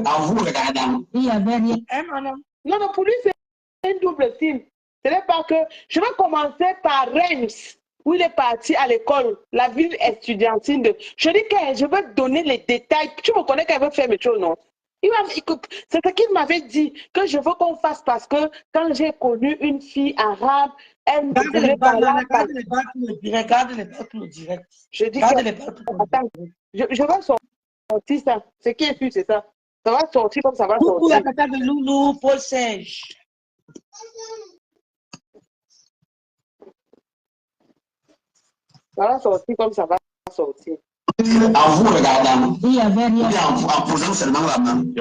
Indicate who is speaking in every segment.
Speaker 1: En vous regardant.
Speaker 2: Il y avait rien.
Speaker 3: Non, non, pour lui, c'est une double SIM. Ce n'est pas que... Je vais commencer par Reims, où il est parti à l'école, la ville estudiantine de... Je dis que je vais donner les détails. Tu me connais qu'elle veut faire mes choses, non? C'est ce qu'il m'avait dit, que je veux qu'on fasse parce que quand j'ai connu une fille arabe, elle me voulait parler.
Speaker 4: Regarde les balles pour le direct.
Speaker 3: Je dis que... Attends, je vais sortir ça. Ce qui est sûr, c'est ça. Ça va sortir comme ça va sortir.
Speaker 4: Pour la tata de Loulou, Paul Serge.
Speaker 3: Ça va sortir comme ça va sortir.
Speaker 1: En vous regardant.
Speaker 2: Il y avait rien.
Speaker 1: En posant seulement la main.
Speaker 2: Il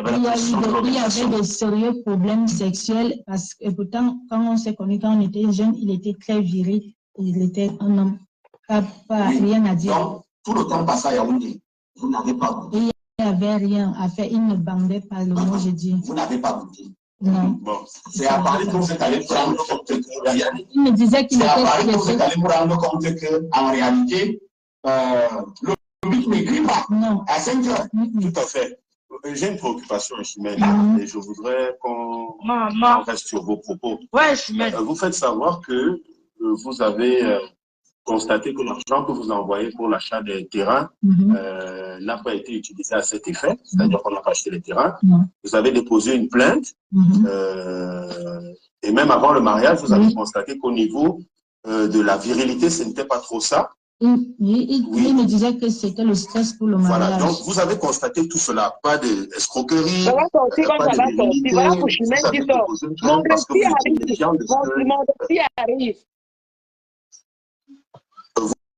Speaker 2: y avait des sérieux problèmes sexuels parce que pourtant, quand on s'est connu, quand on était jeune, il était très viril. Il était un homme. Pas rien à dire.
Speaker 1: Donc, tout le temps passé à Yaoundé, vous n'avez pas goûté.
Speaker 2: Il n'y avait rien à faire. Il ne bandait pas le mot, je dis.
Speaker 1: Vous n'avez pas goûté.
Speaker 2: Non.
Speaker 1: Bon, c'est à Paris que vous êtes allé prendre compte que...
Speaker 2: Il me disait qu'il était
Speaker 1: stressé. C'est à Paris que vous êtes allé vous rendre compte qu'en réalité, le public n'écrit pas.
Speaker 2: Non.
Speaker 1: À 5 heures.
Speaker 5: Tout à fait. J'ai une préoccupation, Chimène, et je voudrais qu'on reste sur vos propos.
Speaker 4: Ouais, Chimène.
Speaker 5: Vous faites savoir que vous avez constaté que l'argent que vous envoyez pour l'achat des terrains n'a pas été utilisé à cet effet, c'est-à-dire qu'on n'a pas acheté les terrains. Vous avez déposé une plainte, et même avant le mariage, vous avez constaté qu'au niveau de la virilité, ce n'était pas trop ça.
Speaker 2: Il me disait que c'était le stress pour le mariage.
Speaker 5: Voilà, donc vous avez constaté tout cela, pas d'escroquerie,
Speaker 3: ça va sortir
Speaker 5: pas de virilité.
Speaker 3: Voilà pour Chimène qui sort. Mon récit arrive.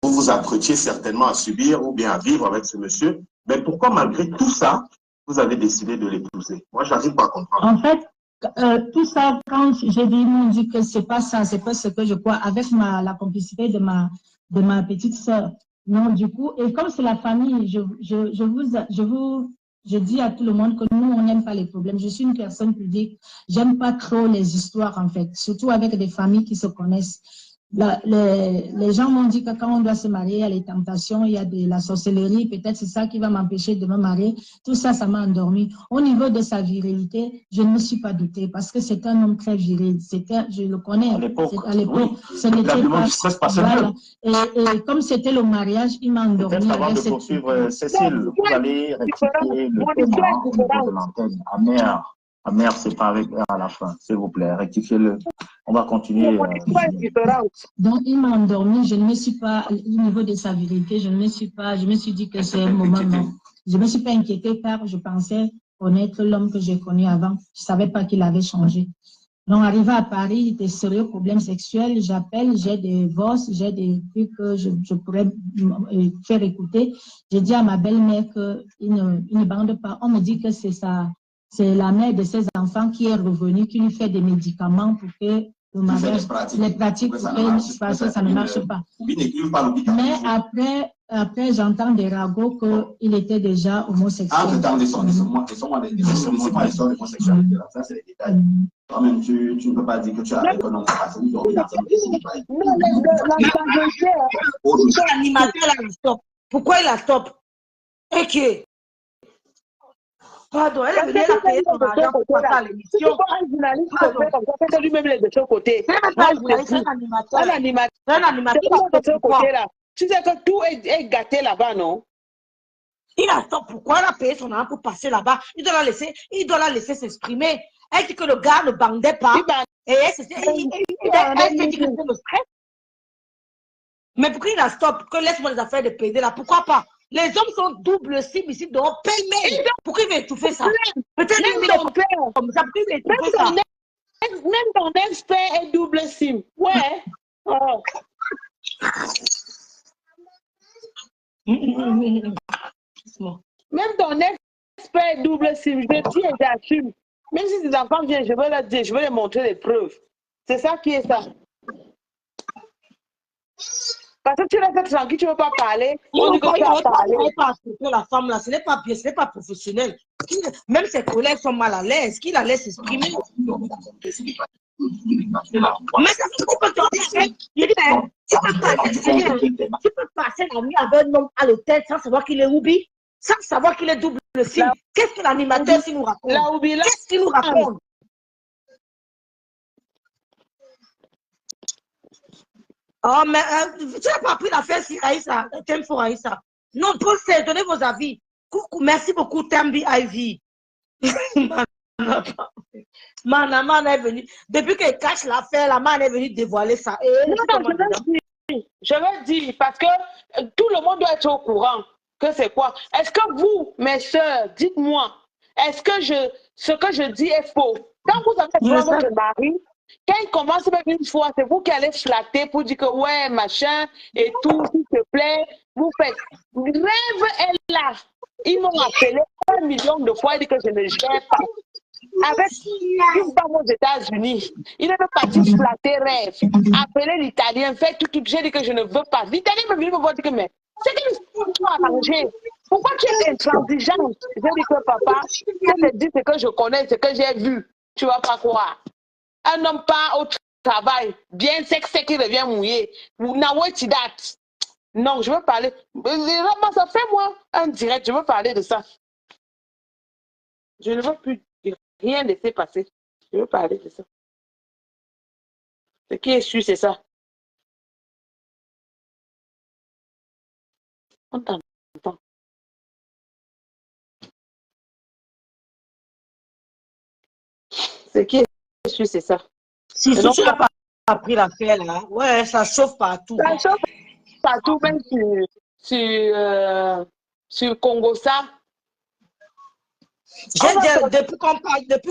Speaker 5: Vous vous apprêtiez certainement à subir ou bien à vivre avec ce monsieur. Mais pourquoi, malgré tout ça, vous avez décidé de l'épouser? Moi, je n'arrive pas à comprendre.
Speaker 2: En fait, tout ça, quand j'ai dit, ils m'ont dit que c'est pas ça, c'est pas ce que je crois, avec la complicité de ma petite sœur. Non, du coup, et comme c'est la famille, je dis à tout le monde que nous, on n'aime pas les problèmes. Je suis une personne publique, j'aime pas trop les histoires, en fait, surtout avec des familles qui se connaissent. Les gens m'ont dit que quand on doit se marier, il y a les tentations, il y a de la sorcellerie, peut-être c'est ça qui va m'empêcher de me marier. Tout ça, ça m'a endormi. Au niveau de sa virilité, je ne me suis pas doutée parce que c'est un homme très viril. Je le connais. À l'époque, ce n'était pas. Voilà. Et comme c'était le mariage, il m'a endormi.
Speaker 6: Avant de poursuivre, Cécile, vous allez rectifier le comment au niveau de l'antenne. Amère, c'est pas avec R à la fin, s'il vous plaît, rectifiez-le. On va continuer.
Speaker 2: Donc, il m'a endormi, je ne me suis pas, au niveau de sa vérité, je me suis dit que c'est un moment, non. Je ne me suis pas inquiétée car je pensais connaître l'homme que j'ai connu avant. Je ne savais pas qu'il avait changé. Donc, arrivé à Paris, des sérieux problèmes sexuels, j'appelle, j'ai des voces, j'ai des trucs que je pourrais faire écouter. J'ai dit à ma belle-mère qu'il ne bande pas. On me dit que c'est ça. C'est la mère de ses enfants qui est revenue, qui lui fait des médicaments pour que le mariage, les pratiques, pour que ça ne marche pas. Mais après j'entends des ragots qu'il était déjà homosexuel.
Speaker 1: Ah, j'entends des sons, laissons-moi les sons de homosexualité. Ça, c'est les détails. Toi-même, tu ne peux pas dire que tu as avec un homme passé.
Speaker 4: L'animateur, là, il stop. Pourquoi il a stop? Ok. Pardon, elle est venue la payer son argent pour passer à l'émission.
Speaker 3: Pourquoi un journaliste fait comme ça, fait lui-même les de son côté?
Speaker 4: C'est même pas un journaliste, c'est un animateur.
Speaker 3: Un animateur de son côté là. Tu sais que tout est gâté là-bas, non?
Speaker 4: Il a stop. Pourquoi elle a payé son argent pour passer là-bas? Il doit la laisser s'exprimer. Elle dit que le gars ne bandait pas. Et elle s'est dit que c'est le stress. Mais pourquoi il a stop? Que laisse-moi les affaires de payer là. Pourquoi pas? Les hommes sont double cible ici, donc paye-moi. Pourquoi il va étouffer ça? Peut-être même ton père. Comme ça, pourquoi il va étouffer ça?
Speaker 3: Même ton ex-père est double cible. Ouais. Oh. Même ton ex-père est double cible. Je dis et j'assume. Même si ces enfants viennent, je vais leur dire, je vais leur montrer les preuves. C'est ça qui est ça. Parce que tu restes tranquille, tu ne veux pas parler. On dit que tu vas parler.
Speaker 4: La femme là, ce n'est pas bien, ce n'est pas professionnel. Même ses collègues sont mal à l'aise. Qui la laisse s'exprimer? Mais ça tu peux tu peux passer la nuit avec un homme à l'hôtel sans savoir qu'il est Ruby. sans savoir qu'il est double cible. Qu'est-ce que l'animateur s'il nous raconte? Qu'est-ce qu'il nous raconte? Oh, mais tu n'as pas pris l'affaire sur Aïssa, thème pour Aïssa. Non, Paul, c'est donnez vos avis. Coucou, merci beaucoup, Tambi Ivy. Mana est venue. Depuis qu'elle cache l'affaire, la man est venue dévoiler ça.
Speaker 3: Je vais dire, parce que tout le monde doit être au courant que c'est quoi. Est-ce que vous, mes soeurs, dites-moi, est-ce que ce que je dis est faux? Quand vous avez votre mari, quand il commence même une fois, c'est vous qui allez flatter pour dire que ouais, machin, et tout, s'il te plaît, vous faites. Rêve est là. Ils m'ont appelé 1 million de fois, ils disent que je ne gère pas. Avec une femme aux États-Unis, il est parti flatter rêve, appeler l'Italien, faire tout, j'ai dit que je ne veux pas. L'Italien me vient me voir dire que mais c'est qu'il faut arranger. Pourquoi tu es intransigeante? J'ai dit que papa, je te dis ce que je connais, ce que j'ai vu. Tu vas pas croire. Un homme pas au travail, bien sec qui revient mouillé. Non, je veux parler. Ça fait moi un direct, je veux parler de ça. Je ne veux plus rien laisser passer. Je veux parler de ça. Ce qui est sûr, c'est ça. On t'entend. Ce qui est sûr, c'est ça.
Speaker 4: Si tu n'as pas appris l'affaire, là, ouais, ça chauffe partout.
Speaker 3: Ça chauffe partout, même sur Congo-Ça.
Speaker 4: Depuis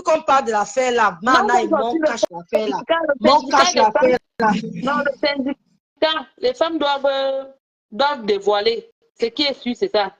Speaker 4: qu'on parle de l'affaire là, Mana et Mon cache l'affaire là. Mon cache l'affaire là.
Speaker 3: Non, le syndicat, les femmes doivent dévoiler. Ce qui est sûr, c'est ça.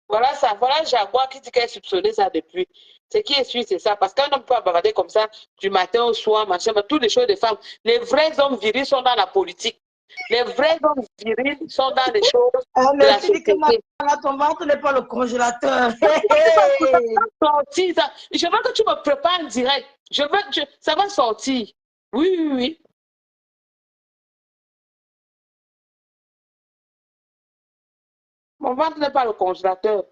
Speaker 3: Voilà ça, voilà Jaguar qui dit qu'elle soupçonnait ça depuis. Ce qui est sûr, c'est ça. Parce qu'un homme peut bavarder comme ça du matin au soir, machin, mais toutes les choses des femmes. Les vrais hommes virils sont dans la politique. Les vrais hommes virils sont dans les choses de la société.
Speaker 4: Ton ventre n'est pas le congélateur.
Speaker 3: Sortir, ça. Je veux que tu me prépares en direct. Ça va sortir. Oui. Mon ventre n'est pas le congélateur.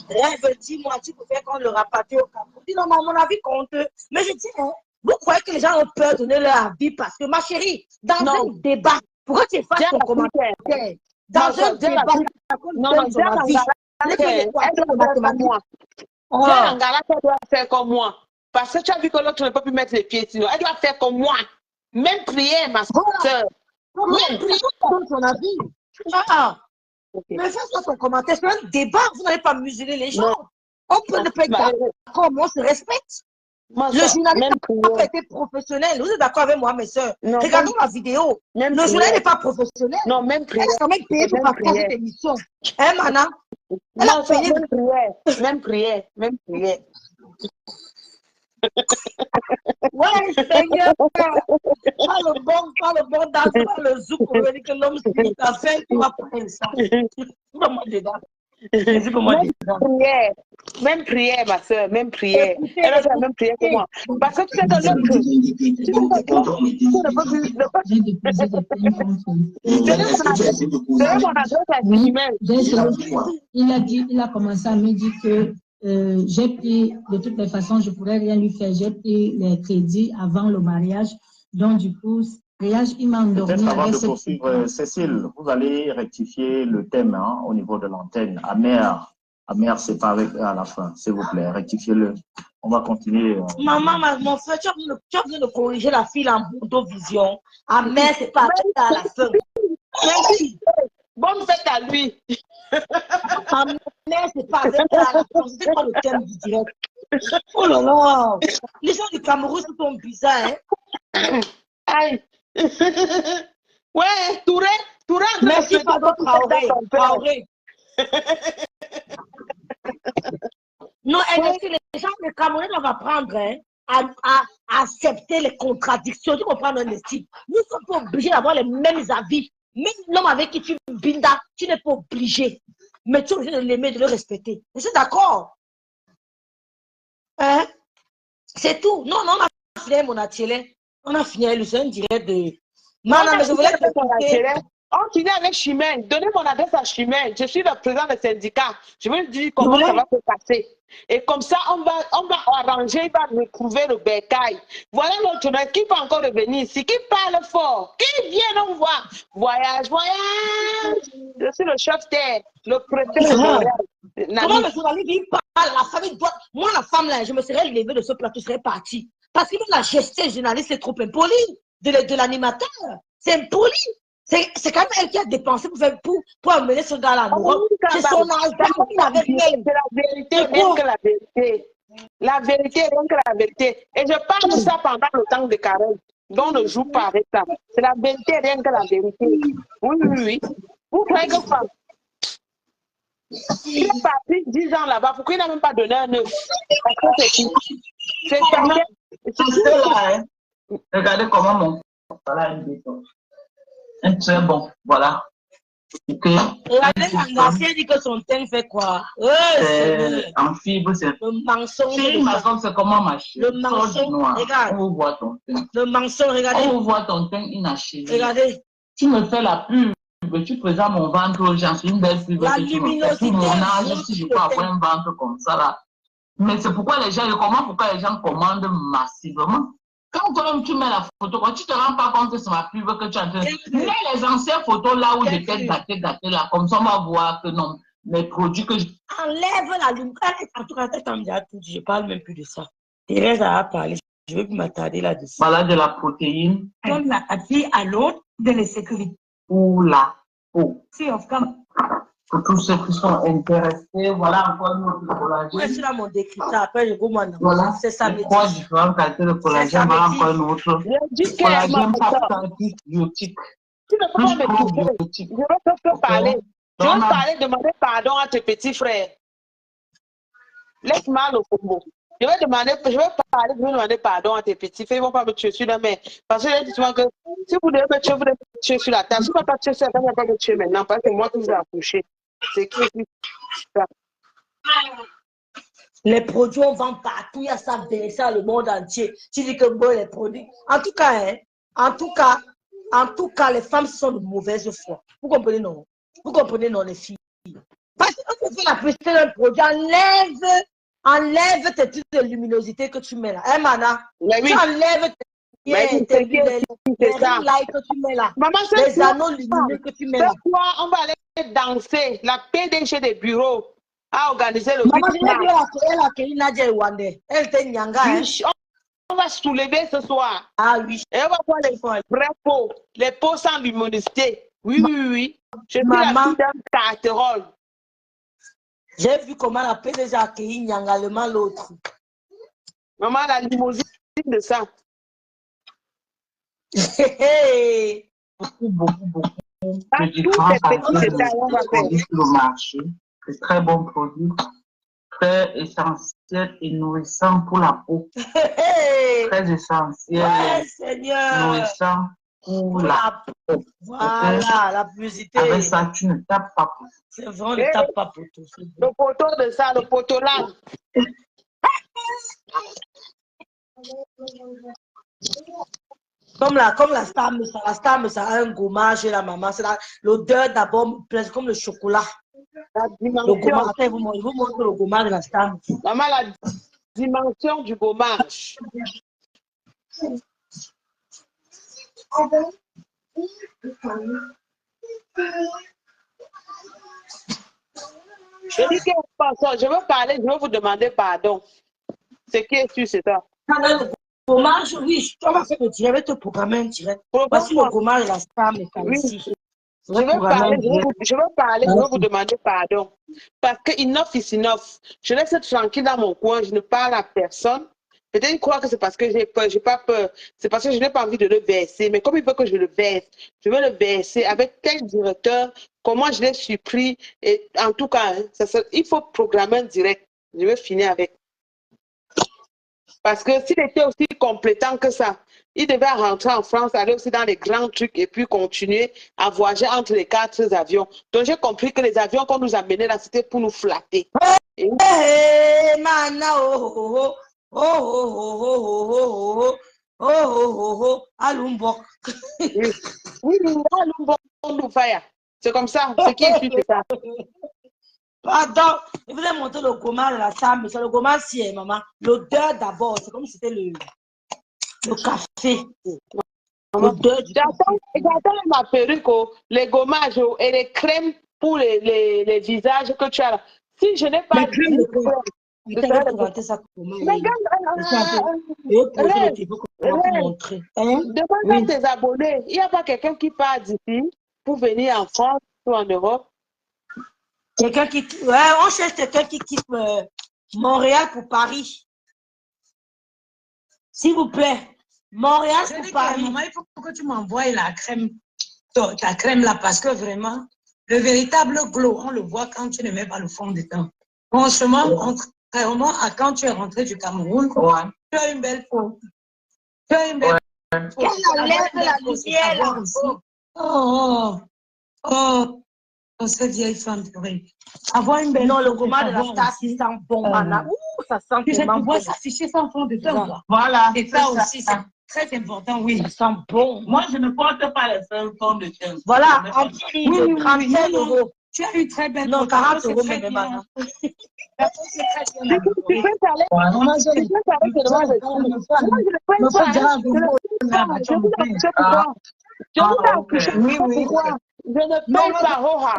Speaker 4: Rêve, dis-moi, tu peux faire qu'on le rapatrie au Cameroun. Dis non, mon avis compte. Mais je dis, hein, vous croyez que les gens ont peur de donner leur avis parce que, ma chérie, dans un débat, pourquoi tu fasses ton commentaire? Dans un débat,
Speaker 3: elle doit faire comme moi. Parce que tu as vu que l'autre ne peut plus mettre les pieds, sinon elle doit faire comme moi. Même prière, ma soeur.
Speaker 4: Même prière, son avis. Mais fais-toi ton commentaire, c'est un débat, vous n'allez pas museler les gens. On peut ne pas être d'accord, mais on se respecte. Le journaliste n'a pas été professionnel. Vous êtes d'accord avec moi, mes soeurs? Regardons la vidéo. Le journaliste n'est pas professionnel.
Speaker 3: Non, même prière.
Speaker 4: Elle a quand même payé pour partager cette émission. Hein, Mana? Elle a payé.
Speaker 3: Même prière.
Speaker 4: Ouais, Seigneur, pas le bon dans le zouk pour venir que l'homme se a fait, tu vas prendre ça. Comment dedans?
Speaker 3: Même prière, ma soeur, même prière. Elle a fait la même prière que moi. Parce que tu sais que
Speaker 2: il a commencé à me dire que j'ai pris, de toutes les façons, je ne pourrais rien lui faire. J'ai pris les crédits avant le mariage. Donc, du coup, il m'a endormi.
Speaker 6: Peut-être avant de poursuivre, Cécile, vous allez rectifier le thème au niveau de l'antenne. Amère, c'est pas avec à la fin, s'il vous plaît, rectifiez-le. On va continuer.
Speaker 4: Maman, mon frère, tu as besoin de corriger la fille en Bordeaux Vision. Amère, c'est pas à la fin.
Speaker 3: Merci. Bonne fête à lui.
Speaker 4: Amère, c'est pas avec à la fin. C'est pas le thème du direct. Oh là là. Les gens du Cameroun sont bizarres, hein.
Speaker 3: Aïe. Ouais, Touré.
Speaker 4: Merci, pardon, Traoré. Non, les gens, les Camerounais doivent apprendre à accepter les contradictions. Tu comprends un style. Nous ne sommes pas obligés d'avoir les mêmes avis. Même l'homme avec qui tu bindas, tu n'es pas obligé. Mais tu es obligé de l'aimer, de le respecter. Je suis d'accord. Hein? C'est tout. Non, non, on a fini mon atelier. On a fini le seul direct de... Maman, mais je voulais te
Speaker 3: on finit avec Chimène. Donnez mon adresse à Chimène. Je suis le président du syndicat. Je vais lui dire comment ça va se passer. Et comme ça, on va arranger, il va retrouver le bécail. Voilà notre journaliste qui peut encore revenir ici, qui parle fort, qui vient nous voir. Voyage, voyage. Je suis le chef terre, le préfet de Montréal.
Speaker 4: Comment le journaliste il parle? La famille doit... Moi, la femme, là, je me serais levée de ce plateau, je serais partie. Parce que la gestion journaliste, c'est trop impoli de l'animateur. C'est impoli. C'est quand même elle qui a dépensé pour amener ce gars-là. C'est son âge.
Speaker 3: C'est la vérité, rien que la vérité. La vérité, rien que la vérité. Et je parle de ça pendant le temps de Karen. Donc ne joue pas avec ça. C'est la vérité, rien que la vérité. Oui, oui, oui. Vous croyez que quoi? Il est parti 10 ans là-bas. Pourquoi il n'a même pas donné un œuf? Parce que c'est tout. C'est
Speaker 7: là, hein. Regardez comment mon... Voilà une béton. Un très bon, voilà.
Speaker 4: Regardez, l'ancien dit que son teint fait quoi?
Speaker 7: En fibre, c'est...
Speaker 4: Le mensonge.
Speaker 7: C'est comment marcher.
Speaker 4: Le mensonge, regarde.
Speaker 7: On vous voit ton teint.
Speaker 4: Le mensonge, regardez.
Speaker 7: On vous voit ton teint inachevé.
Speaker 4: Regardez.
Speaker 7: Tu me fais la pub, tu présentes mon ventre aux gens, c'est une belle pub.
Speaker 4: La luminosité.
Speaker 7: Tout mon âge, si je peux avoir un ventre comme ça, là. Mais c'est pourquoi les gens commandent massivement. Quand toi-même tu mets la photo, quand tu te rends pas compte que c'est ma pub que tu as en train de... Mets les anciennes photos là où j'étais gâtée là, comme ça on va voir que non, les produits que je...
Speaker 4: Enlève la lumière. En tout cas, je parle même plus de ça. Thérèse a parlé, je vais plus m'attarder là-dessus.
Speaker 7: Voilà de la protéine.
Speaker 8: Comme la fille à l'autre de la sécurité.
Speaker 7: Pour la peau.
Speaker 8: Si on comme...
Speaker 7: Pour tous ceux qui sont intéressés, voilà encore notre collagène.
Speaker 4: Oui, c'est là mon décryptage. Après, je vous demande.
Speaker 7: Voilà,
Speaker 4: c'est ça.
Speaker 7: Trois différentes qualités de collagène. Voilà encore une autre. Collagène facteur biotique.
Speaker 3: Tu ne peux pas me dire. Je veux parler. Je veux parler, demander pardon à tes petits frères. Laisse-moi le combo. Je vais demander pardon à tes petits frères. Ils ne vont pas me tuer sur la main. Parce que je dis souvent que si vous devez me tuer, vous devez me tuer sur la table. Si vous ne pouvez pas tuer sur la table, vous ne pouvez pas me tuer maintenant. Parce que moi, qui vous ai accouché. C'est qui?
Speaker 4: Les produits, on vend partout. Il y a ça, ça, le monde entier. Tu dis que bon, les produits. En tout cas, les femmes sont de mauvaise foi. Vous comprenez, non? Vous comprenez, non, les filles? Parce que tu fais la publicité d'un produit, enlève tes trucs de luminosité que tu mets là. Hein, Mana? Tu enlèves tes lights que tu mets là.
Speaker 3: Maman,
Speaker 4: les anneaux lumineux que tu mets là.
Speaker 3: On va aller danser. La PDG des bureaux a organisé le
Speaker 4: Maman, elle a accueilli Nadia et Wande. Elle était Nyanga.
Speaker 3: On va soulever ce soir.
Speaker 4: Ah oui.
Speaker 3: Et on va voir les vrais pots. Les pots sans luminosité. Oui, oui, oui. Je suis la fille d'un casserole.
Speaker 4: J'ai vu comment la PDG a accueilli Nyanga, le mal l'autre.
Speaker 3: Maman, la limousine de ça.
Speaker 7: Beaucoup. Le marché. C'est très bon produit. Très essentiel et nourrissant pour la peau. Très essentiel.
Speaker 4: Ouais, Seigneur.
Speaker 7: Nourrissant pour la peau.
Speaker 4: Voilà, la publicité.
Speaker 7: Avec ça, tu ne tapes pas pour tout.
Speaker 4: C'est vrai, ne tape pas pour tout.
Speaker 3: Le poteau de ça, le poteau là.
Speaker 4: Comme la star, ça a un gommage et la maman, c'est l'odeur d'abord, presque comme le chocolat. Le gommage, vous montrez le gommage de la star.
Speaker 3: Maman, la dimension du gommage. Je dis que je veux parler, je veux vous demander pardon. Ce qui est sûr, c'est ça.
Speaker 4: Le gommage, oui, on va faire le direct, je vais te programmer un direct. Voici le gommage de la star, mais ici.
Speaker 3: Je veux parler, je veux vous demander pardon. Parce que enough is enough. Je laisse être tranquille dans mon coin, je ne parle à personne. Peut-être qu'ils croient que c'est parce que j'ai peur, j'ai pas peur. C'est parce que je n'ai pas envie de le verser. Mais comme il veut que je le verse, je veux le verser avec tel directeur, comment je l'ai surpris. Et en tout cas, il faut programmer un direct. Je vais finir avec. Parce que s'il était aussi compétent que ça, il devait rentrer en France, aller aussi dans les grands trucs et puis continuer à voyager entre les 4 avions. Donc j'ai compris que les avions qu'on nous amenait là, c'était pour nous flatter.
Speaker 4: Oh, oh, oh, oh, oh, oh, oh, oh, oh, oh, Alumbok.
Speaker 3: Oui, c'est comme ça. Ce qui est écrit, c'est ça.
Speaker 4: Pardon, je voulais montrer le goma de la table, mais c'est le goma si, maman. L'odeur d'abord, c'est comme si c'était le café.
Speaker 3: J'attends ma perruque, les gommages et les crèmes pour les visages que tu as là. Si je n'ai pas dit... Demande à tes abonnés, il n'y a pas quelqu'un qui part d'ici pour venir en France ou en Europe?
Speaker 4: Quelqu'un qui... Ouais, on cherche quelqu'un qui quitte Montréal pour Paris. S'il vous plaît. Montréal pour Paris.
Speaker 8: Maman, il faut que tu m'envoies la crème, ta crème là, parce que vraiment, le véritable glow, on le voit quand tu ne mets pas le fond de teint. Franchement, contrairement à quand tu es rentré du Cameroun, tu as une belle peau. Tu as une belle peau.
Speaker 4: Qu'elle enlève la lumière.
Speaker 8: Oh, cette vieille femme, avoir une belle.
Speaker 4: Non, le goma de la star, ça sent bon, Anna. Ça sent tellement bon.
Speaker 8: Ça s'afficher sans fond de teint.
Speaker 7: Voilà.
Speaker 8: Et ça aussi, c'est très important, oui.
Speaker 4: Ça sent bon.
Speaker 7: Moi, je ne porte pas les seuls fonds de teint.
Speaker 4: Voilà, en prix de 35 €.
Speaker 8: Tu as eu très belle.
Speaker 4: Non, 40 € même, Anna.
Speaker 8: La peau, c'est très bien.
Speaker 3: Tu peux parler. Je ne paye pas, Roha.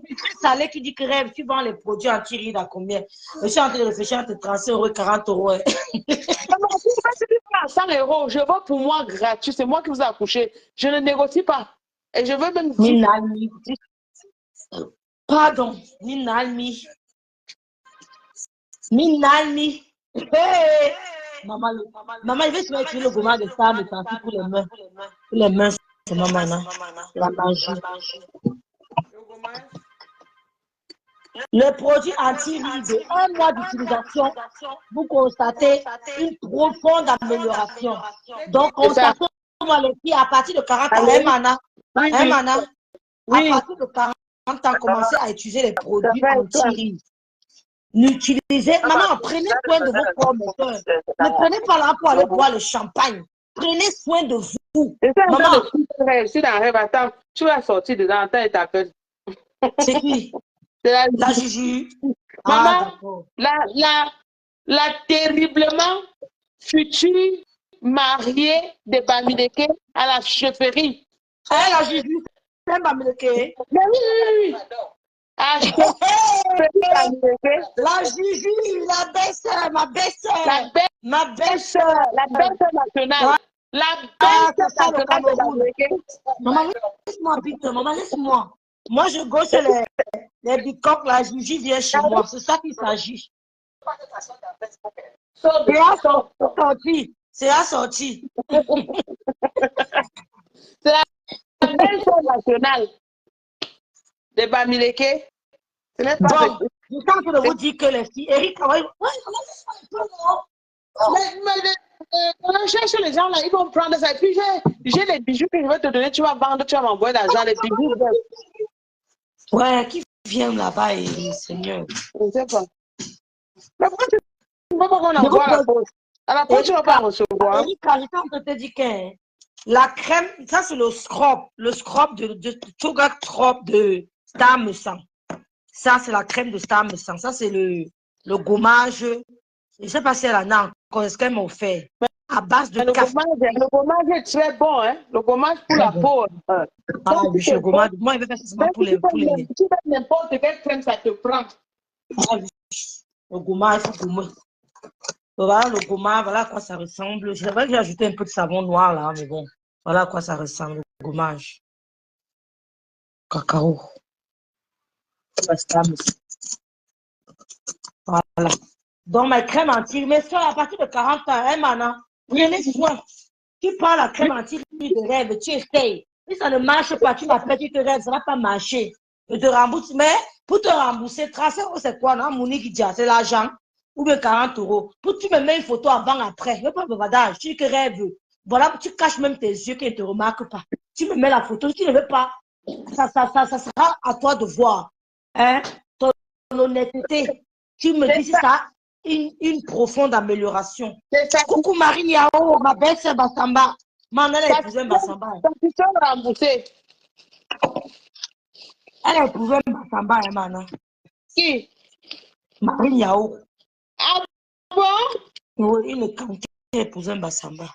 Speaker 4: C'est très salé qui dit que rêve, tu vends les produits en tiride à combien? Je suis en train de réfléchir entre 35 € et 40 €.
Speaker 3: À 100 €, je veux pour moi gratuit. C'est moi qui vous ai accouché. Je ne négocie pas. Et je veux même dire.
Speaker 4: Pardon, Minalmi. Minalmi. Hey. Maman, je vais se mettre le goma de femme et tant pis pour les mains. Pour les mains, c'est maman, non? La magie. Le produit anti-rides, un mois d'utilisation, vous constatez une profonde amélioration. Donc, constatez-moi les filles à partir de 40 ans, à partir de 40 ans, commencez à utiliser les produits anti-rides. N'utilisez, maman, prenez soin de vos corps, mes soeurs. Ne prenez pas là pour aller boire le champagne. Prenez soin de vous. Maman,
Speaker 3: je suis dans le rêve. Attends, tu vas sortir dedans. Attends, et t'appelles.
Speaker 4: c'est qui?
Speaker 3: C'est
Speaker 4: la Juju.
Speaker 3: Maman, la terriblement future mariée de Bamileke à la chefferie.
Speaker 4: La Juju, c'est Bamileke.
Speaker 3: Mais oui. La
Speaker 4: Juju, la belle-sœur, ma belle-sœur.
Speaker 3: La belle-sœur nationale. La belle-sœur nationale de Bamileke.
Speaker 4: Maman, laisse-moi, Peter. Maman, laisse-moi. Moi, je gosse les bicoques, la Juju vient chez moi. C'est ça qu'il s'agit. C'est assorti.
Speaker 3: C'est la belle-sœur nationale de Bamileke.
Speaker 4: Bon, je suis en train de vous dire que les filles, Eric,
Speaker 3: on cherche les gens là, ils vont prendre ça. Et puis j'ai les bijoux que je vais te donner, tu vas vendre, tu vas m'envoyer l'argent, les bijoux.
Speaker 4: Ouais, qui vient là-bas, Seigneur?
Speaker 3: Je ne sais pas. Mais pourquoi tu ne peux pas qu'on envoie la poste? À la poste, tu ne vas pas recevoir.
Speaker 4: Eric, quand je te dis que la crème, ça c'est le scrub de Toga Scrub de Star Me Sang. Ça, c'est la crème de Star Me Sang. Ça, c'est le gommage. Je ne sais pas si elle en a encore, ce qu'elle m'a offert. À base de café.
Speaker 3: Le gommage est très bon, hein? Le gommage pour la peau.
Speaker 4: Le gommage, moi, il veut faire ça pour les.
Speaker 3: Tu fais n'importe quelle crème, ça te prend.
Speaker 4: Le gommage, il faut gommer. Voilà le gommage, voilà à quoi ça ressemble. C'est vrai que j'ai ajouté un peu de savon noir là, mais bon, voilà à quoi ça ressemble, le gommage. Cacao. Voilà. Donc, ma crème anti, mais ça, à partir de 40 ans, hein, maintenant, prenez soin. Tu prends la crème anti de rêve, tu essayes. Si ça ne marche pas, tu m'appelles, tu te rêves, ça ne va pas marcher. Je te rembourse, mais pour te rembourser, 35 €, c'est quoi, non? Monique dit, c'est l'argent, ou bien 40 €. Pour tu me mets une photo avant, après, je ne veux pas bavardage, tu que rêve. Voilà, tu caches même tes yeux qui ne te remarquent pas. Tu me mets la photo, si tu ne veux pas, ça sera à toi de voir. Hein? Ton honnêteté. Tu me dis si ça, une profonde amélioration. Coucou Marie Yao, ma belle-sœur Bassamba. Maman, elle a épousé Bassamba. Elle a épousé Bassamba, Maman.
Speaker 3: Qui?
Speaker 4: Marie Yao.
Speaker 3: Ah bon?
Speaker 4: Oui, il est quand elle a épousé Bassamba.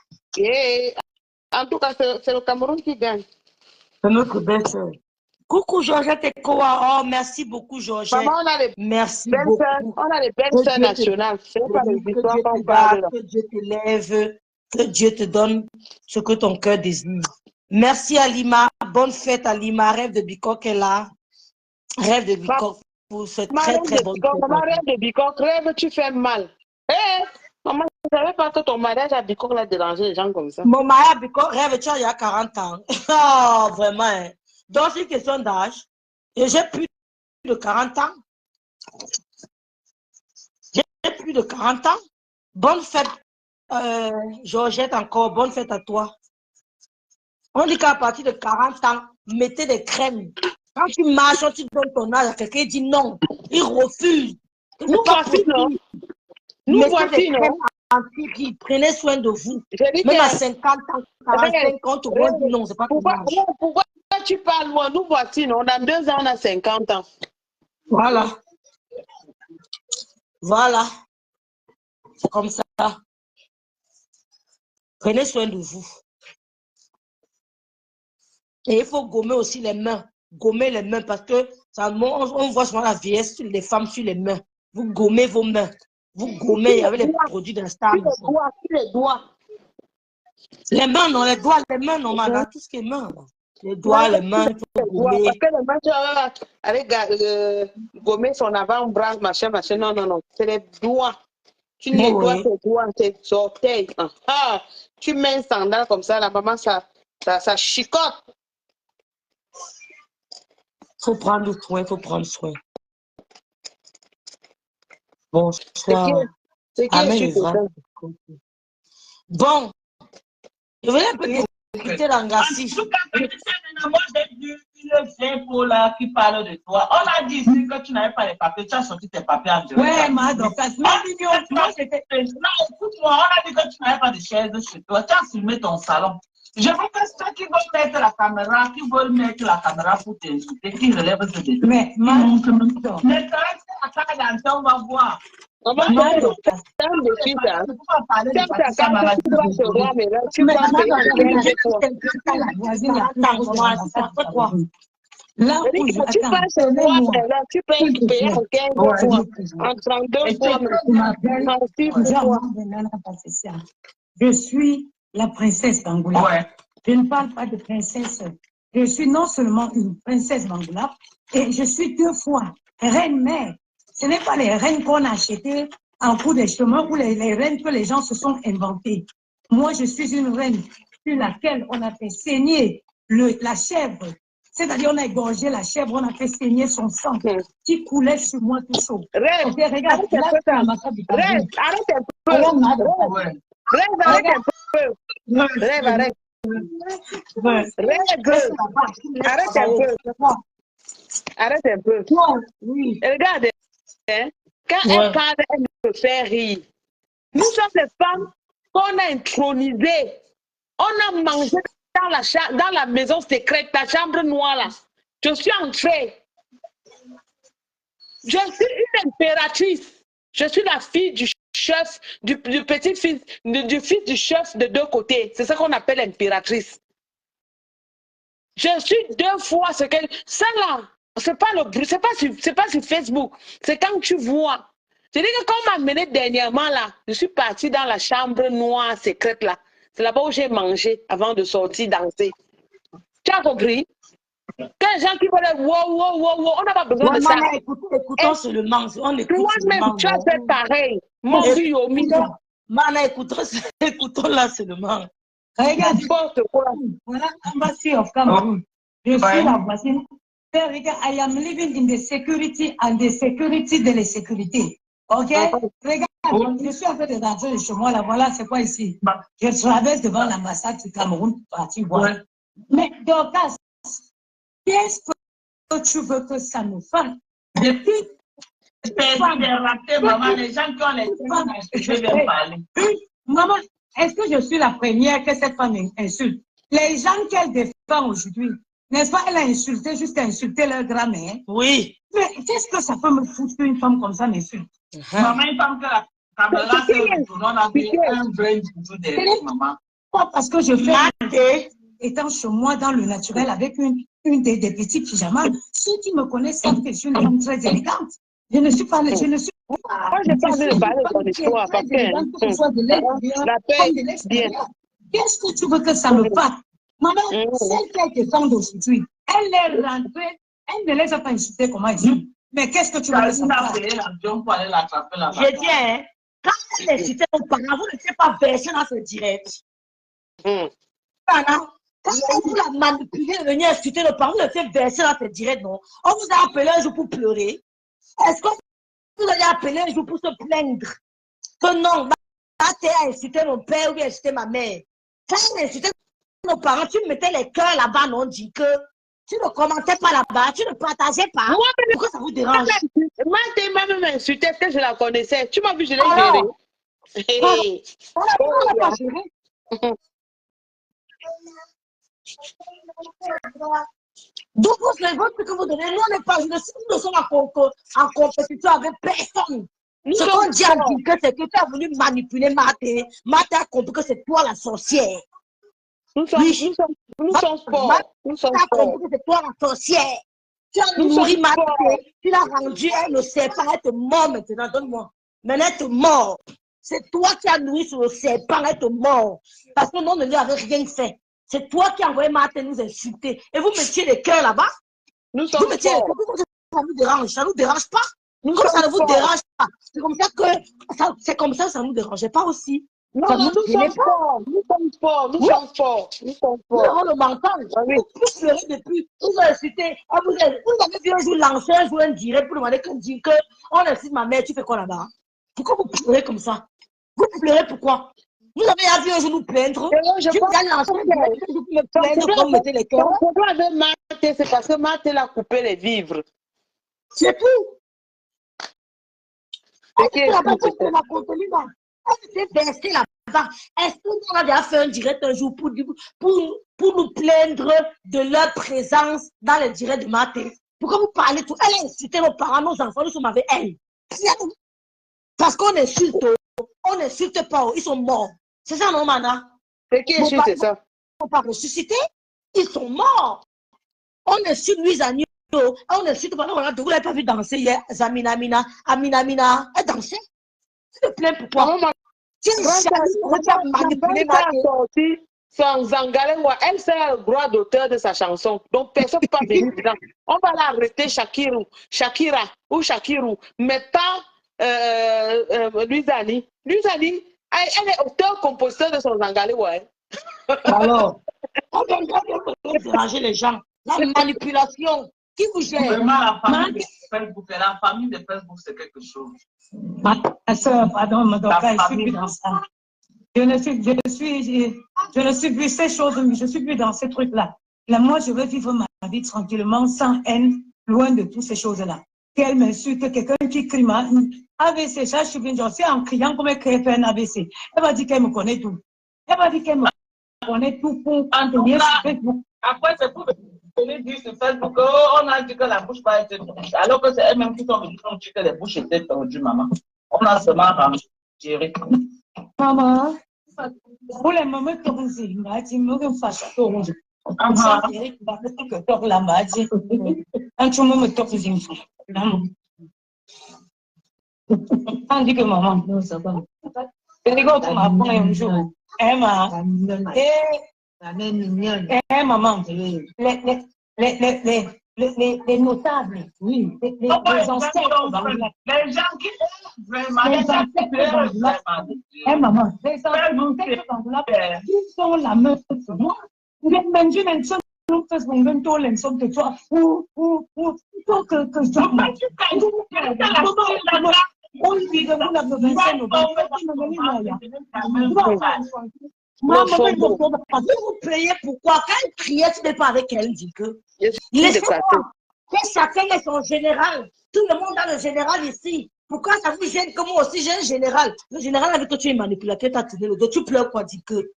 Speaker 3: En tout cas, c'est le Cameroun qui gagne.
Speaker 4: C'est notre belle-sœur. Coucou Georgette Ekoa. Oh, merci beaucoup Georgette.
Speaker 3: Maman, on a les
Speaker 4: merci
Speaker 3: belles
Speaker 4: beaucoup.
Speaker 3: sœurs, on a les belles sœurs nationales. C'est pas les histoires qu'on parle.
Speaker 4: Que Dieu te lève, que Dieu te donne ce que ton cœur désire. Merci Alima. Bonne fête Alima. Rêve de Bicoque est là. Rêve de Bicoque pour cette très très bonne fête.
Speaker 3: Maman, rêve de Bicoque, rêve, tu fais mal. Maman, je ne savais pas que ton mariage à Bicoque l'a dérangé les gens comme ça.
Speaker 4: Mon mariage à Bicoque, rêve, tu as il y a 40 ans. Oh, vraiment. Hein. Donc, c'est une question d'âge. Et j'ai plus de 40 ans. J'ai plus de 40 ans. Bonne fête, Georgette, encore. Bonne fête à toi. On dit qu'à partir de 40 ans, mettez des crèmes. Quand tu marches, tu donnes ton âge à quelqu'un, il dit non. Il refuse.
Speaker 3: Nous voici, non? Nous voici, non?
Speaker 4: Prenez soin de vous. Même à 50 ans, 45 ans, tout le monde dit non, c'est pas
Speaker 3: pourquoi tu parles loin? Nous voici, non? Dans 2 ans, on a 50 ans.
Speaker 4: Voilà. Voilà. C'est comme ça. Prenez soin de vous. Et il faut gommer aussi les mains. Gommer les mains parce que ça, on voit souvent la vieillesse des femmes sur les mains. Vous gommez vos mains. Vous gommez avec les produits d'Insta.
Speaker 3: Les doigts.
Speaker 4: Les mains, non, les doigts, les mains, non, madame, tout ce qui est main. Les doigts, les mains, il faut gommer.
Speaker 3: Parce que les mains, tu vas avec gommer son avant-bras, machin, non, non, non. C'est les doigts. Tu nettoies tes doigts, tes orteils. Tu mets un sandal comme ça, la maman, ça chicote.
Speaker 4: Il faut prendre soin, il faut prendre soin. Bonsoir. Bon, je voulais un peu discuter l'angassi.
Speaker 7: En tout cas, moi j'ai vu une info là qui parle de toi. On a dit ici que tu n'avais pas les papiers, tu as sorti tes papiers en direct.
Speaker 8: Ouais, madame.
Speaker 7: Écoute-moi, on a dit que tu n'avais pas de chaise chez toi, tu as filmé ton salon. Je veux que ceux qui veulent mettre la caméra pour t'insulter, qui relèvent ce défi.
Speaker 8: Mais,
Speaker 7: maintenant, à quand on va voir.
Speaker 8: Là où
Speaker 3: tu passes au mois, là, tu peux payer en 15 fois, en 32 fois.
Speaker 8: Je suis la princesse d'Angola.
Speaker 7: Ouais.
Speaker 8: Je ne parle pas de princesse. Je suis non seulement une princesse d'Angola, et je suis 2 fois reine-mère. Ce n'est pas les reines qu'on a achetées en cours de chemin ou les reines que les gens se sont inventées. Moi, je suis une reine sur laquelle on a fait saigner la chèvre. C'est-à-dire, on a égorgé la chèvre, on a fait saigner son sang qui coulait sur moi tout chaud.
Speaker 3: Reine,
Speaker 8: okay, regarde,
Speaker 3: arrête un peu. Arrête un peu. Arrête un peu.
Speaker 8: Oui.
Speaker 3: Regarde, hein, quand elle parle, elle me fait rire. Nous sommes les femmes qu'on a intronisées. On a mangé dans la maison secrète, ta chambre noire là. Je suis entrée. Je suis une impératrice. Je suis la fille du chef, du petit-fils, du fils du chef de 2 côtés. C'est ça qu'on appelle impératrice. Je suis 2 fois ce que... Ça là, c'est pas le bruit, c'est pas sur Facebook. C'est quand tu vois. Je dis que quand on m'a amené dernièrement là, je suis partie dans la chambre noire secrète là. C'est là-bas où j'ai mangé avant de sortir danser. Tu as compris? Quand les gens qui veulent wow, on n'a pas besoin de ça.
Speaker 4: Écoutons seulement. On écoute
Speaker 3: toi-même, tu as fait pareil. Mon Yomi.
Speaker 4: Mana, écoutons là seulement.
Speaker 8: Regarde, voilà l'embassy of Cameroon. Je suis la voisine. Regarde, I am living in the security and the security de la sécurité. Ok? Regarde, je suis en train de rentrer chez moi là. Voilà, c'est quoi ici? Je traverse devant l'ambassade du Cameroun pour partir voir. Mais Dorcas, qu'est-ce que tu veux que ça nous fasse? Depuis
Speaker 7: Maman, les gens qui ont les je vais parler.
Speaker 8: Maman, est-ce que je suis la première que cette femme insulte? Les gens qu'elle défend aujourd'hui, n'est-ce pas, elle a insulté, juste insulté leur grand-mère.
Speaker 4: Oui.
Speaker 8: Mais qu'est-ce que ça peut me foutre qu'une femme comme ça m'insulte?
Speaker 7: Maman, une femme que la caméra se retourne, on a vu un vrai bout derrière maman.
Speaker 8: Pas parce que je fais étant chez moi dans le naturel avec une des petits pyjamas, ceux qui me connaissent savent que je suis une femme très élégante. Je ne suis pas...
Speaker 3: Moi, j'ai pas envie de parler de ton histoire, parce que bien.
Speaker 8: Qu'est-ce que tu veux que ça me fasse? Maman, celle qui a été femme d'aujourd'hui, elle est rentrée, elle ne les a pas insultés comment ils sont. Mais qu'est-ce que tu veux que ça me fasse?
Speaker 4: Je dis, hein, quand elle insultait nos parents, vous ne n'étiez pas versé dans ce direct. Quand vous la manipulez, venir insulter nos parents, vous le faites verser dans ce direct, non? On vous a appelé un jour pour pleurer. Est-ce que vous avez appelé un jour pour se plaindre? Que non, tu as insulté mon père ou bien insulté ma mère. Quand elle insultait nos parents, tu mettais les cœurs là-bas, non? Dit que tu ne commentais pas là-bas, tu ne partageais pas.
Speaker 3: Moi,
Speaker 4: pourquoi ça vous dérange?
Speaker 3: Moi, tu m'as même insulté, est-ce que je la connaissais? Tu m'as vu, je l'ai gérée.
Speaker 4: On n'a pas géré. Donc, les votes que vous donnez, nous, on n'est pas, nous sommes en compétition avec personne. Ce qu'on dit à Dinka, c'est que tu as voulu manipuler Maté. Maté a compris que c'est toi la sorcière.
Speaker 3: Nous sommes forts. Nous sommes forts.
Speaker 4: Tu as compris que c'est toi la sorcière. Tu as nourri Maté. Tu l'as rendu, elle ne sait pas, elle te mord maintenant. Donne-moi. Maintenant, elle te mord. C'est toi qui as nourri sur le serpent, elle te mord. Parce que nous, on ne lui avait rien fait. C'est toi qui as envoyé Martin nous insulter. Et vous mettiez les cœurs là-bas.
Speaker 3: Nous sommes forts.
Speaker 4: Ça nous dérange. Ça ne nous dérange pas. Comme ça ne vous dérange pas. C'est comme ça que ça ne nous dérangeait pas aussi.
Speaker 3: Non, nous sommes forts. Nous sommes forts. Nous sommes forts. Nous sommes forts.
Speaker 4: Nous avons le mental. Vous pleurez depuis. Vous insultez. Vous avez vu un jour lancer un jour un direct pour demander qu'on dit que on insulte ma mère. Tu fais quoi là-bas? Pourquoi vous pleurez comme ça? Vous pleurez pourquoi? Vous avez vu un jour nous plaindre. Je vous ai lancé me plaindre comme mettez les cœurs.
Speaker 3: Le problème avec Marthe, c'est parce que Marthe a coupé les vivres.
Speaker 4: C'est tout. Elle s'est versée là-bas. Est-ce qu'on a déjà fait un direct un jour pour nous plaindre de leur présence dans le direct de Marthe? Pourquoi vous parlez tout? Elle a insulté nos parents, nos enfants, nous sommes avec elle. Parce qu'on insulte, on n'insulte pas, ils sont morts. C'est ça, non, Mana?
Speaker 3: C'est qui insulte, c'est ça?
Speaker 4: Ils ne sont pas ressuscités, ils sont morts. On insulte Louise Agneau, on insulte pas. Vous ne l'avez pas vu danser hier, Amina, elle dansait. Tu te plains pourquoi?
Speaker 3: Sans Zangalé, elle sait le droit d'auteur de sa chanson. Donc, personne ne peut pas venir dedans. On va l'arrêter, Shakira ou Shakirou. Mettant Louise-Annie. Louise-Annie, elle est auteur-compositeur de son Zangalé, ouais.
Speaker 4: Alors, on va déranger les gens. La manipulation. Qui vous gère?
Speaker 7: Vraiment, la famille de Facebook, c'est quelque chose.
Speaker 8: Ma soeur, pardon, je suis plus dans ça. Je ne suis plus ces choses, je ne suis plus dans ces trucs-là. Là, moi, je veux vivre ma vie tranquillement, sans haine, loin de toutes ces choses-là. Qu'elle m'insulte, quelqu'un qui crie ma AVC, ça, je suis bien gentil, en criant comme elle crée un AVC. Elle va dire qu'elle me connaît tout. Elle va dire qu'elle me connaît tout pour tenir sur Facebook.
Speaker 7: Après, c'est pour venir dire sur Facebook, on a dit que la bouche va être tendue. Alors que c'est elle-même qui sont venues dire que les bouches étaient tendues, maman. On a seulement géré.
Speaker 8: Maman, pour les moments que vous avez, je me fâche à tout. On dit que maman, non, ça va. Je dis que ma femme un jour, Emma, maman, les notables, oui, les ancêtres,
Speaker 7: les gens qui vraiment,
Speaker 8: maman, les ancêtres, ils sont la meuf de moi. Même je n'ai pas de mon mentor, l'ensemble de toi, ou que je on dit que vous l'avez
Speaker 4: vous payez pourquoi? Quand elle criait, tu n'es pas avec elle, dit que. Laissez-moi. Que chacun ait son général. Tout le monde a le général ici. Pourquoi ça vous gêne que moi aussi j'ai un général? Le général avec toi tu es manipulateur, tu as tourné le dos. Tu pleures quoi, dis que?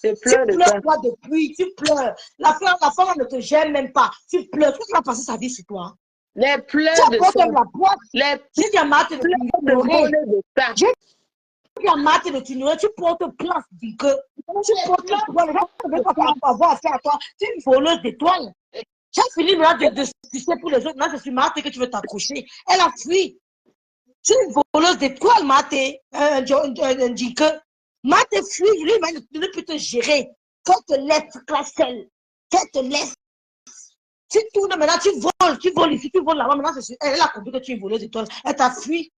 Speaker 4: Tu pleures quoi depuis? Tu pleures. La femme ne te gêne même pas. Tu pleures. Tout va passer sa vie sur toi.
Speaker 3: Les pleurs de
Speaker 4: ça. La boîte.
Speaker 3: J'ai dit à Marthe de t'ignorer.
Speaker 4: Tu as Marthe de t'ignorer. Tu portes place, dis que. Tu portes place. Les gens ne veulent pas avoir affaire à toi. Tu es une voleuse d'étoiles. J'ai fini de sucer pour les autres. Là, je suis Marthe que tu veux t'accrocher. Elle a fui. Tu es une voleuse d'étoiles, Marthe. Dis que. Marthe fuit. Lui, il ne peut te gérer. Qu'elle te laisse classelle. Qu'elle te laisse. Tu tournes maintenant, tu voles ici, tu voles là-bas. Maintenant, elle a compris que tu es une voleuse d'étoiles. Elle t'a fui.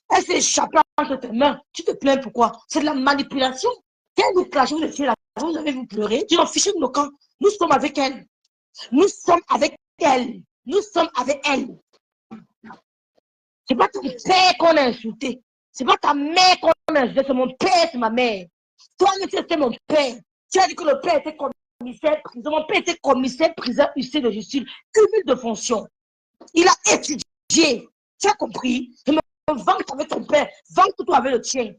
Speaker 4: Elle s'est échappée entre tes mains. Tu te plains pourquoi? C'est de la manipulation. Quelle nous clash, vous étiez là, vous avez vous pleuré. Tu l'as fiché de nos camps. Nous sommes avec elle. Nous sommes avec elle. Nous sommes avec elle. C'est pas ton père qu'on a insulté. C'est pas ta mère qu'on a insulté. C'est mon père, c'est ma mère. Toi, c'était mon père. Tu as dit que le père était commissaire prison. Mon père était commissaire prison huissier de justice. Cumul de fonctions. Il a étudié. Tu as compris? Je me vante avec ton père. Vante-toi avec le tien.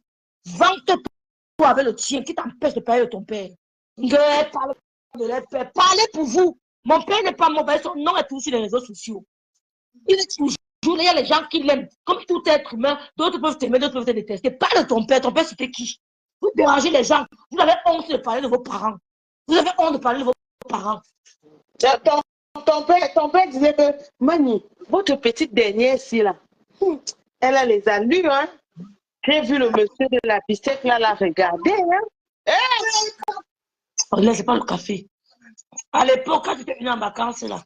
Speaker 4: Vante-toi avec le tien qui t'empêche de parler de ton père. Parlez de leur père. Parlez pour vous. Mon père n'est pas mauvais. Son nom est toujours sur les réseaux sociaux. Il est toujours. Il y a les gens qui l'aiment. Comme tout être humain, d'autres peuvent t'aimer, d'autres peuvent te détester. Parle de ton père. Ton père, c'était qui? Vous dérangez les gens. Vous avez honte de parler de vos parents. Vous avez honte de parler de vos parents.
Speaker 3: Ton père disait que, Mani, votre petite dernière ici, là, elle a les allures, hein. J'ai vu le monsieur de la bistec, là, la regarder, hein.
Speaker 4: Oh, là, c'est pas le café. À l'époque, quand tu étais venu en vacances, là.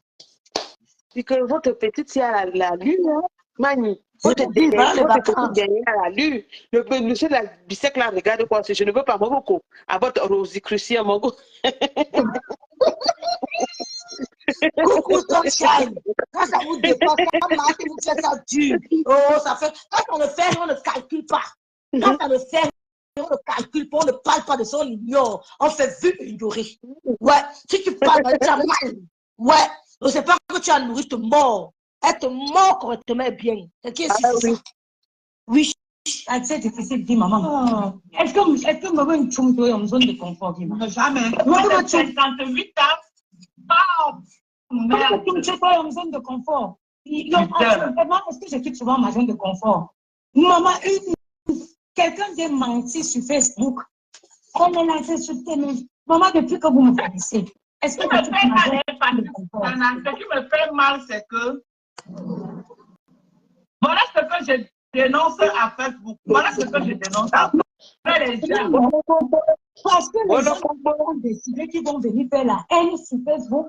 Speaker 3: Puis que votre petite, si elle a l'allure, hein, Mani. Votre petite dernière a l'allure. Le monsieur de la bistec, là, regarde quoi, je ne veux pas Morocco. À votre Rosicrucie à Morocco.
Speaker 4: Coucou, sunshine. Quand ça vous dépasse, quand Marthe vous fait ça dur. Oh, ça fait. Quand on le fait, on ne calcule pas. Quand on le fait, on ne calcule pas, on ne parle pas de ça, on ignore. On fait vu ignorer. Ouais, si tu parles, tu as mal. Ouais, on ne sait pas que tu as nourri, te mort. Être mort correctement est bien. C'est qui est oui.
Speaker 8: C'est difficile de dire, maman. Est-ce que maman une choume est en zone de confort? Jamais.
Speaker 7: Moi, j'ai 58 ans.
Speaker 8: Tu es pas en zone de confort. Est-ce que je quitte souvent ma zone de confort? Maman, quelqu'un vient mentir sur Facebook. On est lancé sur tes mains. Maman, depuis que vous me connaissez, est-ce que
Speaker 7: ce qui me fait mal, c'est que voilà ce que je dénonce à Facebook. Voilà ce que je dénonce à les gens.
Speaker 8: Parce que les gens ont décidé qu'ils vont venir faire la haine sur Facebook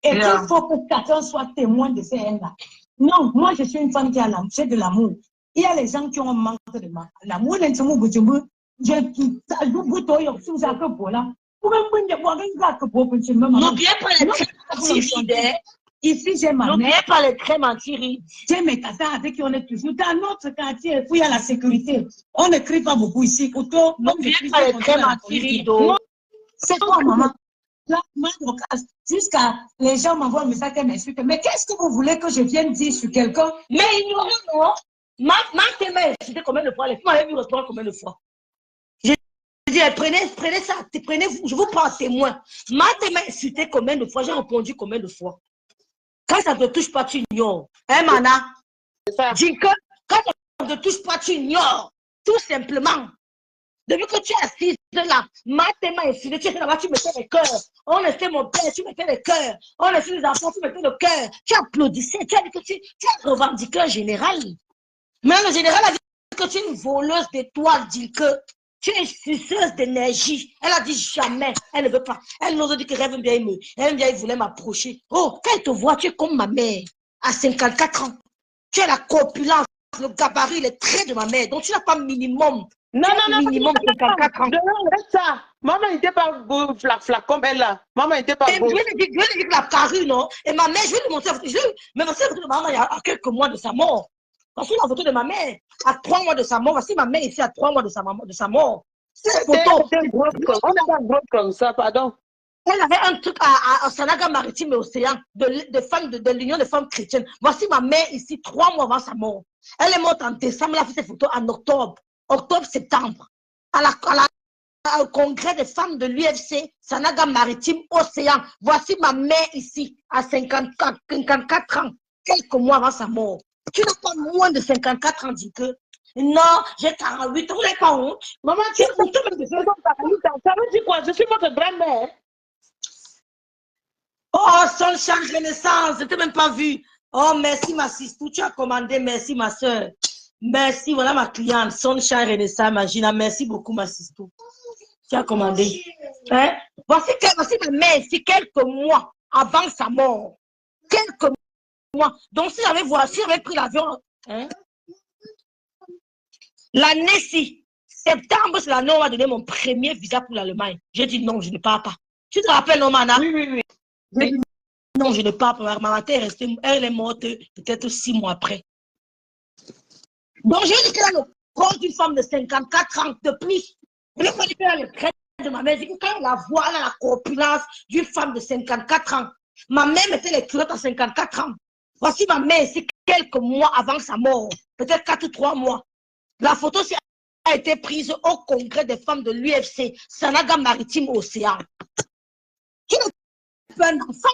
Speaker 8: et qu'il faut que chacun soit témoin de ces haines-là. Non, moi je suis une femme qui a de l'amour. Il y a les gens qui ont un manque de l'amour.
Speaker 4: N'oubliez pas les crèmes. Ici, j'ai ma mère. N'oubliez pas les crèmes anti-rides.
Speaker 8: J'ai mes cassins avec qui on est toujours dans notre quartier. Puis il y a la sécurité. On ne crie pas beaucoup ici.
Speaker 4: N'oubliez pas les crèmes anti-rides.
Speaker 8: C'est quoi, maman? Là, jusqu'à les gens m'envoient un message qu'elle m'insulte. Mais qu'est-ce que vous voulez que je vienne dire sur quelqu'un?
Speaker 4: Mais ignorez, non? Ma m'a insulté combien de fois? Les filles m'avaient vu répondre combien de fois? Je dis, prenez ça, prenez-vous, je vous prends témoin. Ma m'a insulté combien de fois? J'ai répondu combien de fois? Quand ça ne te touche pas, tu ignores. Hein, Mana? Dis que quand ça ne te touche pas, tu ignores. Tout simplement. Depuis que tu es assise là, ma m'a insulté, tu étais là-bas, tu mettais les cœurs. On était mon père, tu mettais les cœurs. On était les enfants, tu mettais le cœur. Tu applaudissais, tu as dit que tu as revendiqué un général. Mais le général a dit que tu es une voleuse d'étoiles, dit que tu es une suceuse d'énergie. Elle a dit jamais, elle ne veut pas. Elle nous a dit qu'elle aime bien aimer. Elle aime bien, elle voulait m'approcher. Oh, quand elle te voit, tu es comme ma mère, à 54 ans. Tu as la corpulence, le gabarit, les traits de ma mère. Donc tu n'as pas minimum. Minimum 54 ans.
Speaker 3: Ça. Maman n'était pas flac comme elle là. Maman n'était pas beau.
Speaker 4: Je lui ai dit que la parure, non? Et ma mère, je vais lui montrer. Mais ma soeur, de maman, il y a quelques mois de sa mort. Voici la photo de ma mère à 3 mois de sa mort. Voici ma mère ici à 3 mois de sa mort. Cette photo.
Speaker 3: On n'est pas grosse comme ça, pardon.
Speaker 4: Elle avait un truc à Sanaga Maritime et Océan, de l'Union des femmes chrétiennes. Voici ma mère ici, 3 mois avant sa mort. Elle est morte en décembre, elle a fait ses photos en octobre, septembre, au congrès des femmes de l'UFC, Sanaga Maritime Océan. Voici ma mère ici, à 54 ans, quelques mois avant sa mort. Tu n'as pas moins de 54 ans, dit que. Non, j'ai 48 ans, vous n'avez pas honte. Maman, tu es honte même de ça.
Speaker 3: Ça veut dire quoi? Je suis votre grand-mère.
Speaker 4: Oh, Sunshine Renaissance, je ne t'ai même pas vu. Oh, merci ma sister, tu as commandé, merci ma soeur. Merci, voilà ma cliente, Sunshine Renaissance, Magina, merci beaucoup ma sister. Tu as commandé. Hein? Voici ma mère ici, quelques mois avant sa mort. Quelques mois. Donc, si j'avais pris l'avion, hein? L'année-ci, septembre, c'est l'année où on m'a donné mon premier visa pour l'Allemagne. J'ai dit non, je ne pars pas. Tu te rappelles, non, Mana?
Speaker 3: Oui.
Speaker 4: J'ai dit non, je ne pars pas. Ma mère est restée, elle est morte peut-être 6 mois après. Donc, j'ai dit qu'elle a le corps d'une femme de 54 ans de plus. Je n'ai pas dit qu'elle a le trait de ma mère. J'ai dit qu'elle a la voix, elle a la corpulence d'une femme de 54 ans. Ma mère mettait les culottes à 54 ans. Voici ma mère ici, quelques mois avant sa mort. Peut-être 4 ou 3 mois. La photo a été prise au congrès des femmes de l'UFC, Sanaga Maritime Océan. Tu n'as pas un enfant?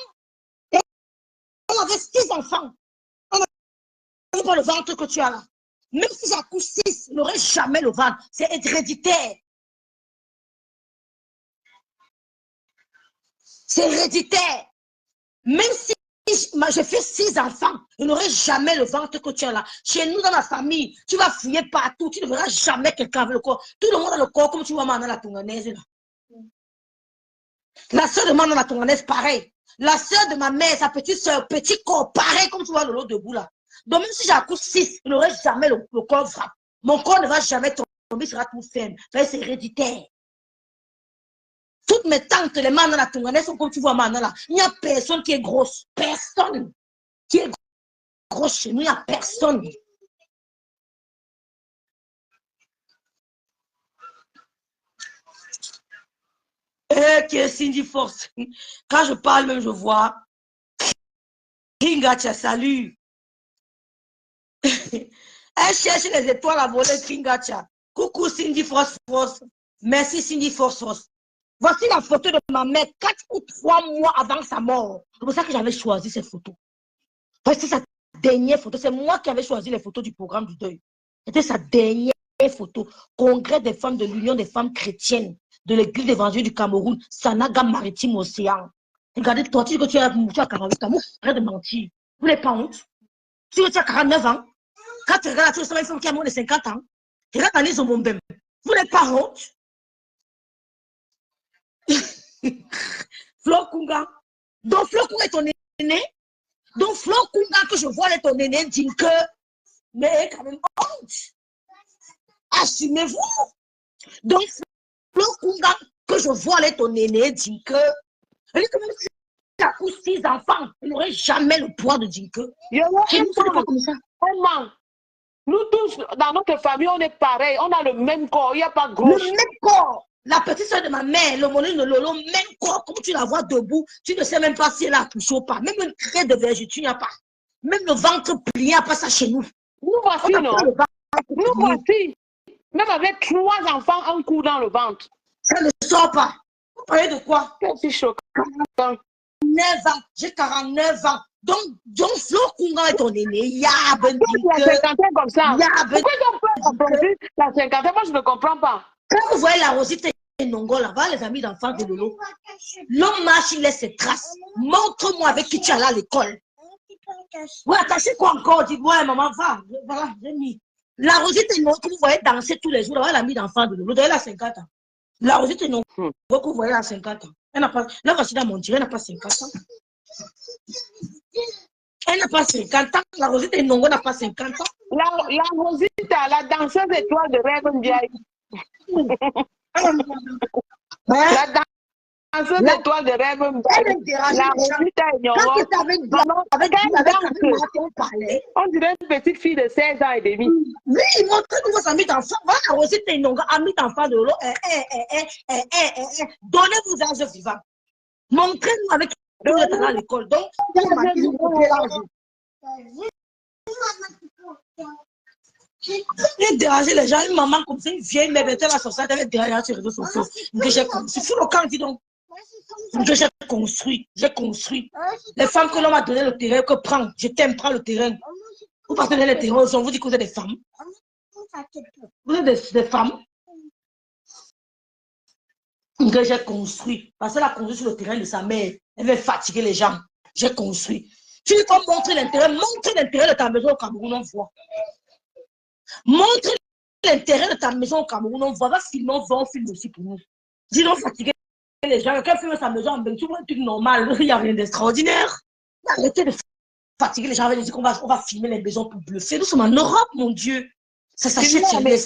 Speaker 4: Elle avait 6 enfants. Elle n'a pas le ventre que tu as là. Même si j'accouche 6, elle n'aurait jamais le ventre. C'est héréditaire. C'est héréditaire. Même si j'ai fait 6 enfants, je n'aurai jamais le ventre que tu as là. Chez nous, dans la famille, tu vas fouiller partout, tu ne verras jamais quelqu'un avec le corps. Tout le monde a le corps comme tu vois maintenant la tonganaise là. La soeur de Maman la tonganaise, pareil. La soeur de ma mère, sa petite soeur, petit corps, pareil comme tu vois le lot debout là. Donc même si j'accouche 6, je n'aurai jamais le corps frappe. Mon corps ne va jamais tomber, il sera tout ferme. C'est héréditaire. Toutes mes tantes, les mains dans la tonganaise sont comme tu vois maintenant là. Il n'y a personne qui est grosse. Personne qui est grosse chez nous. Il n'y a personne. Qui est Cindy Force. Quand je parle même, je vois. Kingacha, salut. Elle cherche les étoiles à voler, Kingacha. Coucou Cindy Force. Merci Cindy Force. Voici la photo de ma mère 4 ou 3 mois avant sa mort. C'est pour ça que j'avais choisi cette photo. C'est sa dernière photo. C'est moi qui avais choisi les photos du programme du deuil. C'était sa dernière photo. Congrès des femmes de l'Union des femmes chrétiennes de l'Église évangélique du Cameroun, Sanaga Maritime Océan. Regardez, toi, tu dis que tu as 48 ans. Arrête de mentir. Vous n'avez pas honte. Tu dis que tu as 49 ans. Quand tu regardes la femme qui a moins de 50 ans, tu regardes Annie Zomombem. Vous n'avez pas honte. Flo Kunga. Donc Flo Kunga est ton aîné. Donc Flo Kunga que je vois est ton aîné dit que mais quand même honte. Assumez-vous. Donc Flo Kunga que je vois est ton aîné dit que elle dit que même si tu as 6 enfants, il n'aurait jamais le poids de dire que.
Speaker 3: C'est pas comme ça. Nous tous dans notre famille on est pareil, on a le même corps, il n'y a pas gauche.
Speaker 4: Le même corps. La petite soeur de ma mère, le monnaie de Lolo, même corps, comme tu la vois debout, tu ne sais même pas si elle a accouché ou pas. Même une trait de verge, tu n'y as pas. Même le ventre plié, il n'y a pas ça chez nous.
Speaker 3: Nous voici, non? Nous voici. Même avec 3 enfants, un coup dans le ventre.
Speaker 4: Ça ne sort pas. Vous parlez de quoi?
Speaker 3: C'est choquant.
Speaker 4: 9 ans, j'ai 49 ans. Donc Flo Kunga est ton aîné. Il y a ben
Speaker 3: la cinquantaine comme ça. Pourquoi on peut comprendre la cinquantaine? Moi, je ne comprends pas.
Speaker 4: Quand vous voyez la Rosita et Nongo là-bas, les amis d'enfants de Lolo, l'homme marche, il laisse ses traces. Montre-moi avec qui tu es allé à l'école. Ouais, attachez quoi encore? Dis, ouais, maman, va. Voilà, j'ai mis. La Rosita et Nongo, que vous voyez danser tous les jours, là, l'ami d'enfants de Lolo, elle a 50 ans. La Rosita et Nongo, que vous voyez à 50 ans. Elle n'a pas, là, voici dans mon tiré, elle n'a pas 50 ans. Elle n'a pas 50 ans. La Rosita et Nongo n'a pas 50 ans.
Speaker 3: La Rosita, la danseuse étoile de Rêve Ndiaye. La danseuse étoile de Rêve Ndiaye. La Rosita et Nongo. On dirait une petite fille de 16 ans et demi.
Speaker 4: Oui, montrez-nous vos amis d'enfants. Voilà la Rosita et Nongo, amis d'enfants de l'eau. Donnez vos âges vivants. Montrez-nous avec tout le temps à l'école. Donc, il déranger les gens, une maman comme ça, une vieille mère, elle va sortir, elle va déranger sur les réseaux sociaux. Que j'ai construit. Sur le camp, dis donc. Que j'ai construit. Les femmes que l'on m'a donné le terrain, que prends, je t'aime, prends le terrain. Vous partez le terrain, on vous dit que vous êtes des femmes. Vous êtes des femmes. Que j'ai construit. Parce qu'elle a construit sur le terrain de sa mère. Elle veut fatiguer les gens. J'ai construit. Tu dois montrer l'intérêt de ta maison au Cameroun, on voit. Montre l'intérêt de ta maison au Cameroun, on voit. Va filmer, on filme aussi pour nous. Dis-donc fatiguer les gens. Quelqu'un filme sa maison en bain, tu vois un truc normal, il n'y a rien d'extraordinaire. Arrêtez de fatiguer les gens avec les dire qu'on va filmer les maisons pour bluffer. Nous sommes en Europe, mon Dieu. Ça s'achète chez les...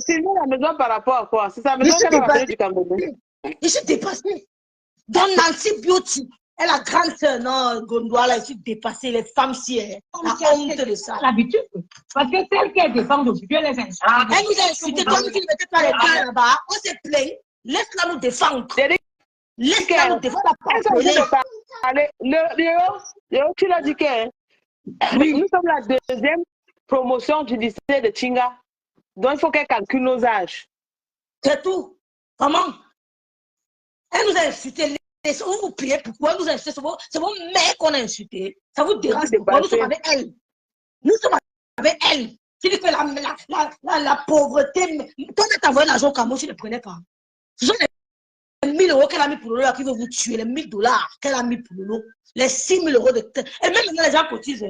Speaker 3: Filmer la maison par rapport à quoi? C'est sa maison qui est du Cameroun.
Speaker 4: Je suis dépassée. Dans Nancy Beauty, elle a grande sœur, non, Gondouala, je suis dépassée. Les femmes, si la honte de ça.
Speaker 8: L'habitude. Parce que celle qui est des femmes d'aujourd'hui, elle les insulte.
Speaker 4: Elle nous a insulté, toi, tu ne mettais pas les gars là-bas. On s'est plaint. Laisse-la nous défendre. Laisse-la nous défendre.
Speaker 3: Léo, tu l'as dit que nous sommes la deuxième promotion du lycée de Chinga. Donc, il faut qu'elle calcule nos âges.
Speaker 4: C'est tout. Comment? Elle nous a insulté. Vous vous pliez pourquoi nous a insulté? C'est vos mères qu'on a insulté. Ça vous dérange pourquoi? Nous sommes avec elle. Nous sommes avec elle. Tu dis que la pauvreté. Toi, tu as envoyé l'argent au Cameroun, tu ne le prenais pas. Ce sont les 1000 € qu'elle a mis pour le lot qui veut vous tuer. Les 1000 $ qu'elle a mis pour le lot. Les 6 000 € de terre. Et même maintenant, les gens cotisent.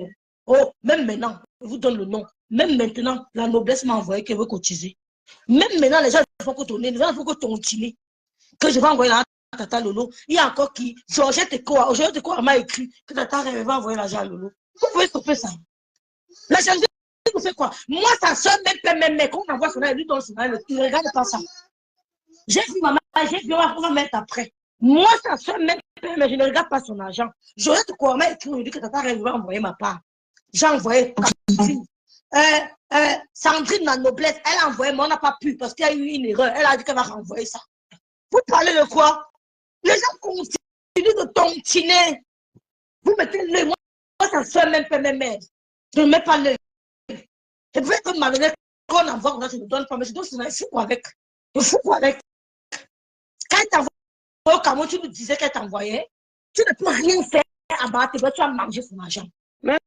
Speaker 4: Oh, même maintenant, je vous donne le nom. Même maintenant, la noblesse m'a envoyé qu'elle veut cotiser. Même maintenant, les gens font que tourner, les gens font que tourner. Que je vais envoyer la Tata Lolo. Il y a encore qui, Georgette Ekoa m'a écrit que Tata va envoyer l'argent à Lolo. Vous pouvez stopper ça. La chargée vous fait quoi? Moi, sa soeur, même mec, on envoie son âge, lui donne son âge, il ne regarde pas ça. J'ai vu maman, j'ai vu, on va mettre après. Moi, sa soeur, même mais je ne regarde pas son argent. Georgette Ekoa m'a écrit, il dit que Tata va envoyer ma part. J'ai envoyé Sandrine, la noblesse, elle a envoyé, mais on n'a pas pu parce qu'il y a eu une erreur. Elle a dit qu'elle va renvoyer ça. Vous parlez de quoi? Les gens continuent de tontiner. Vous mettez l'œil. Moi, ça se fait même mère. Je ne mets pas l'œil. Je peux être malhonnête. Quand on envoie, je ne donne pas. Mais je fous quoi avec? Je fous quoi avec? Quand elle t'envoie au Cameroun, tu nous disais qu'elle t'envoyait. Tu ne peux rien faire à battre. Tu as mangé son argent.
Speaker 3: Même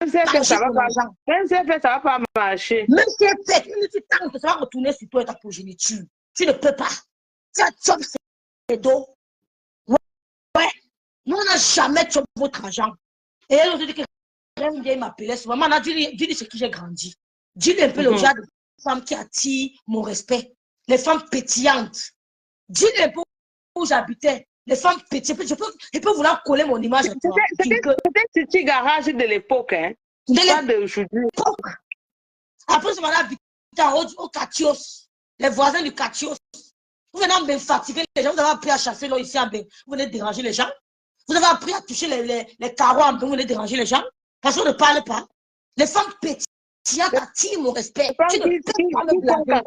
Speaker 3: si elle fait, ça ne va pas marcher.
Speaker 4: Même si elle fait, tu tentes que ça va retourner sur toi et ta progéniture. Tu ne peux pas. Tu as chop ses dos. Ouais. Nous, on n'a jamais chop votre argent. Et elle nous dit que j'aime bien m'appeler. Maman, a dit ce qui j'ai grandi. Dis un peu le genre de femmes qui attirent mon respect. Les femmes pétillantes. Dis un peu où j'habitais. Les femmes pétillantes. Je peux vouloir coller mon image à toi.
Speaker 3: C'était ce petit garage de l'époque. Hein? Pas d'aujourd'hui.
Speaker 4: Après, je m'en ai habité au Katios. Les voisins du Katios. Vous venez en fatiguer les gens, vous avez appris à chasser l'eau ici en bain, vous venez déranger les gens. Vous avez appris à toucher les carreaux en bain, vous venez déranger les gens. Parce qu'on ne parle pas. Les femmes pétillantes attirent mon respect. Tu ne peux pas me blâmer.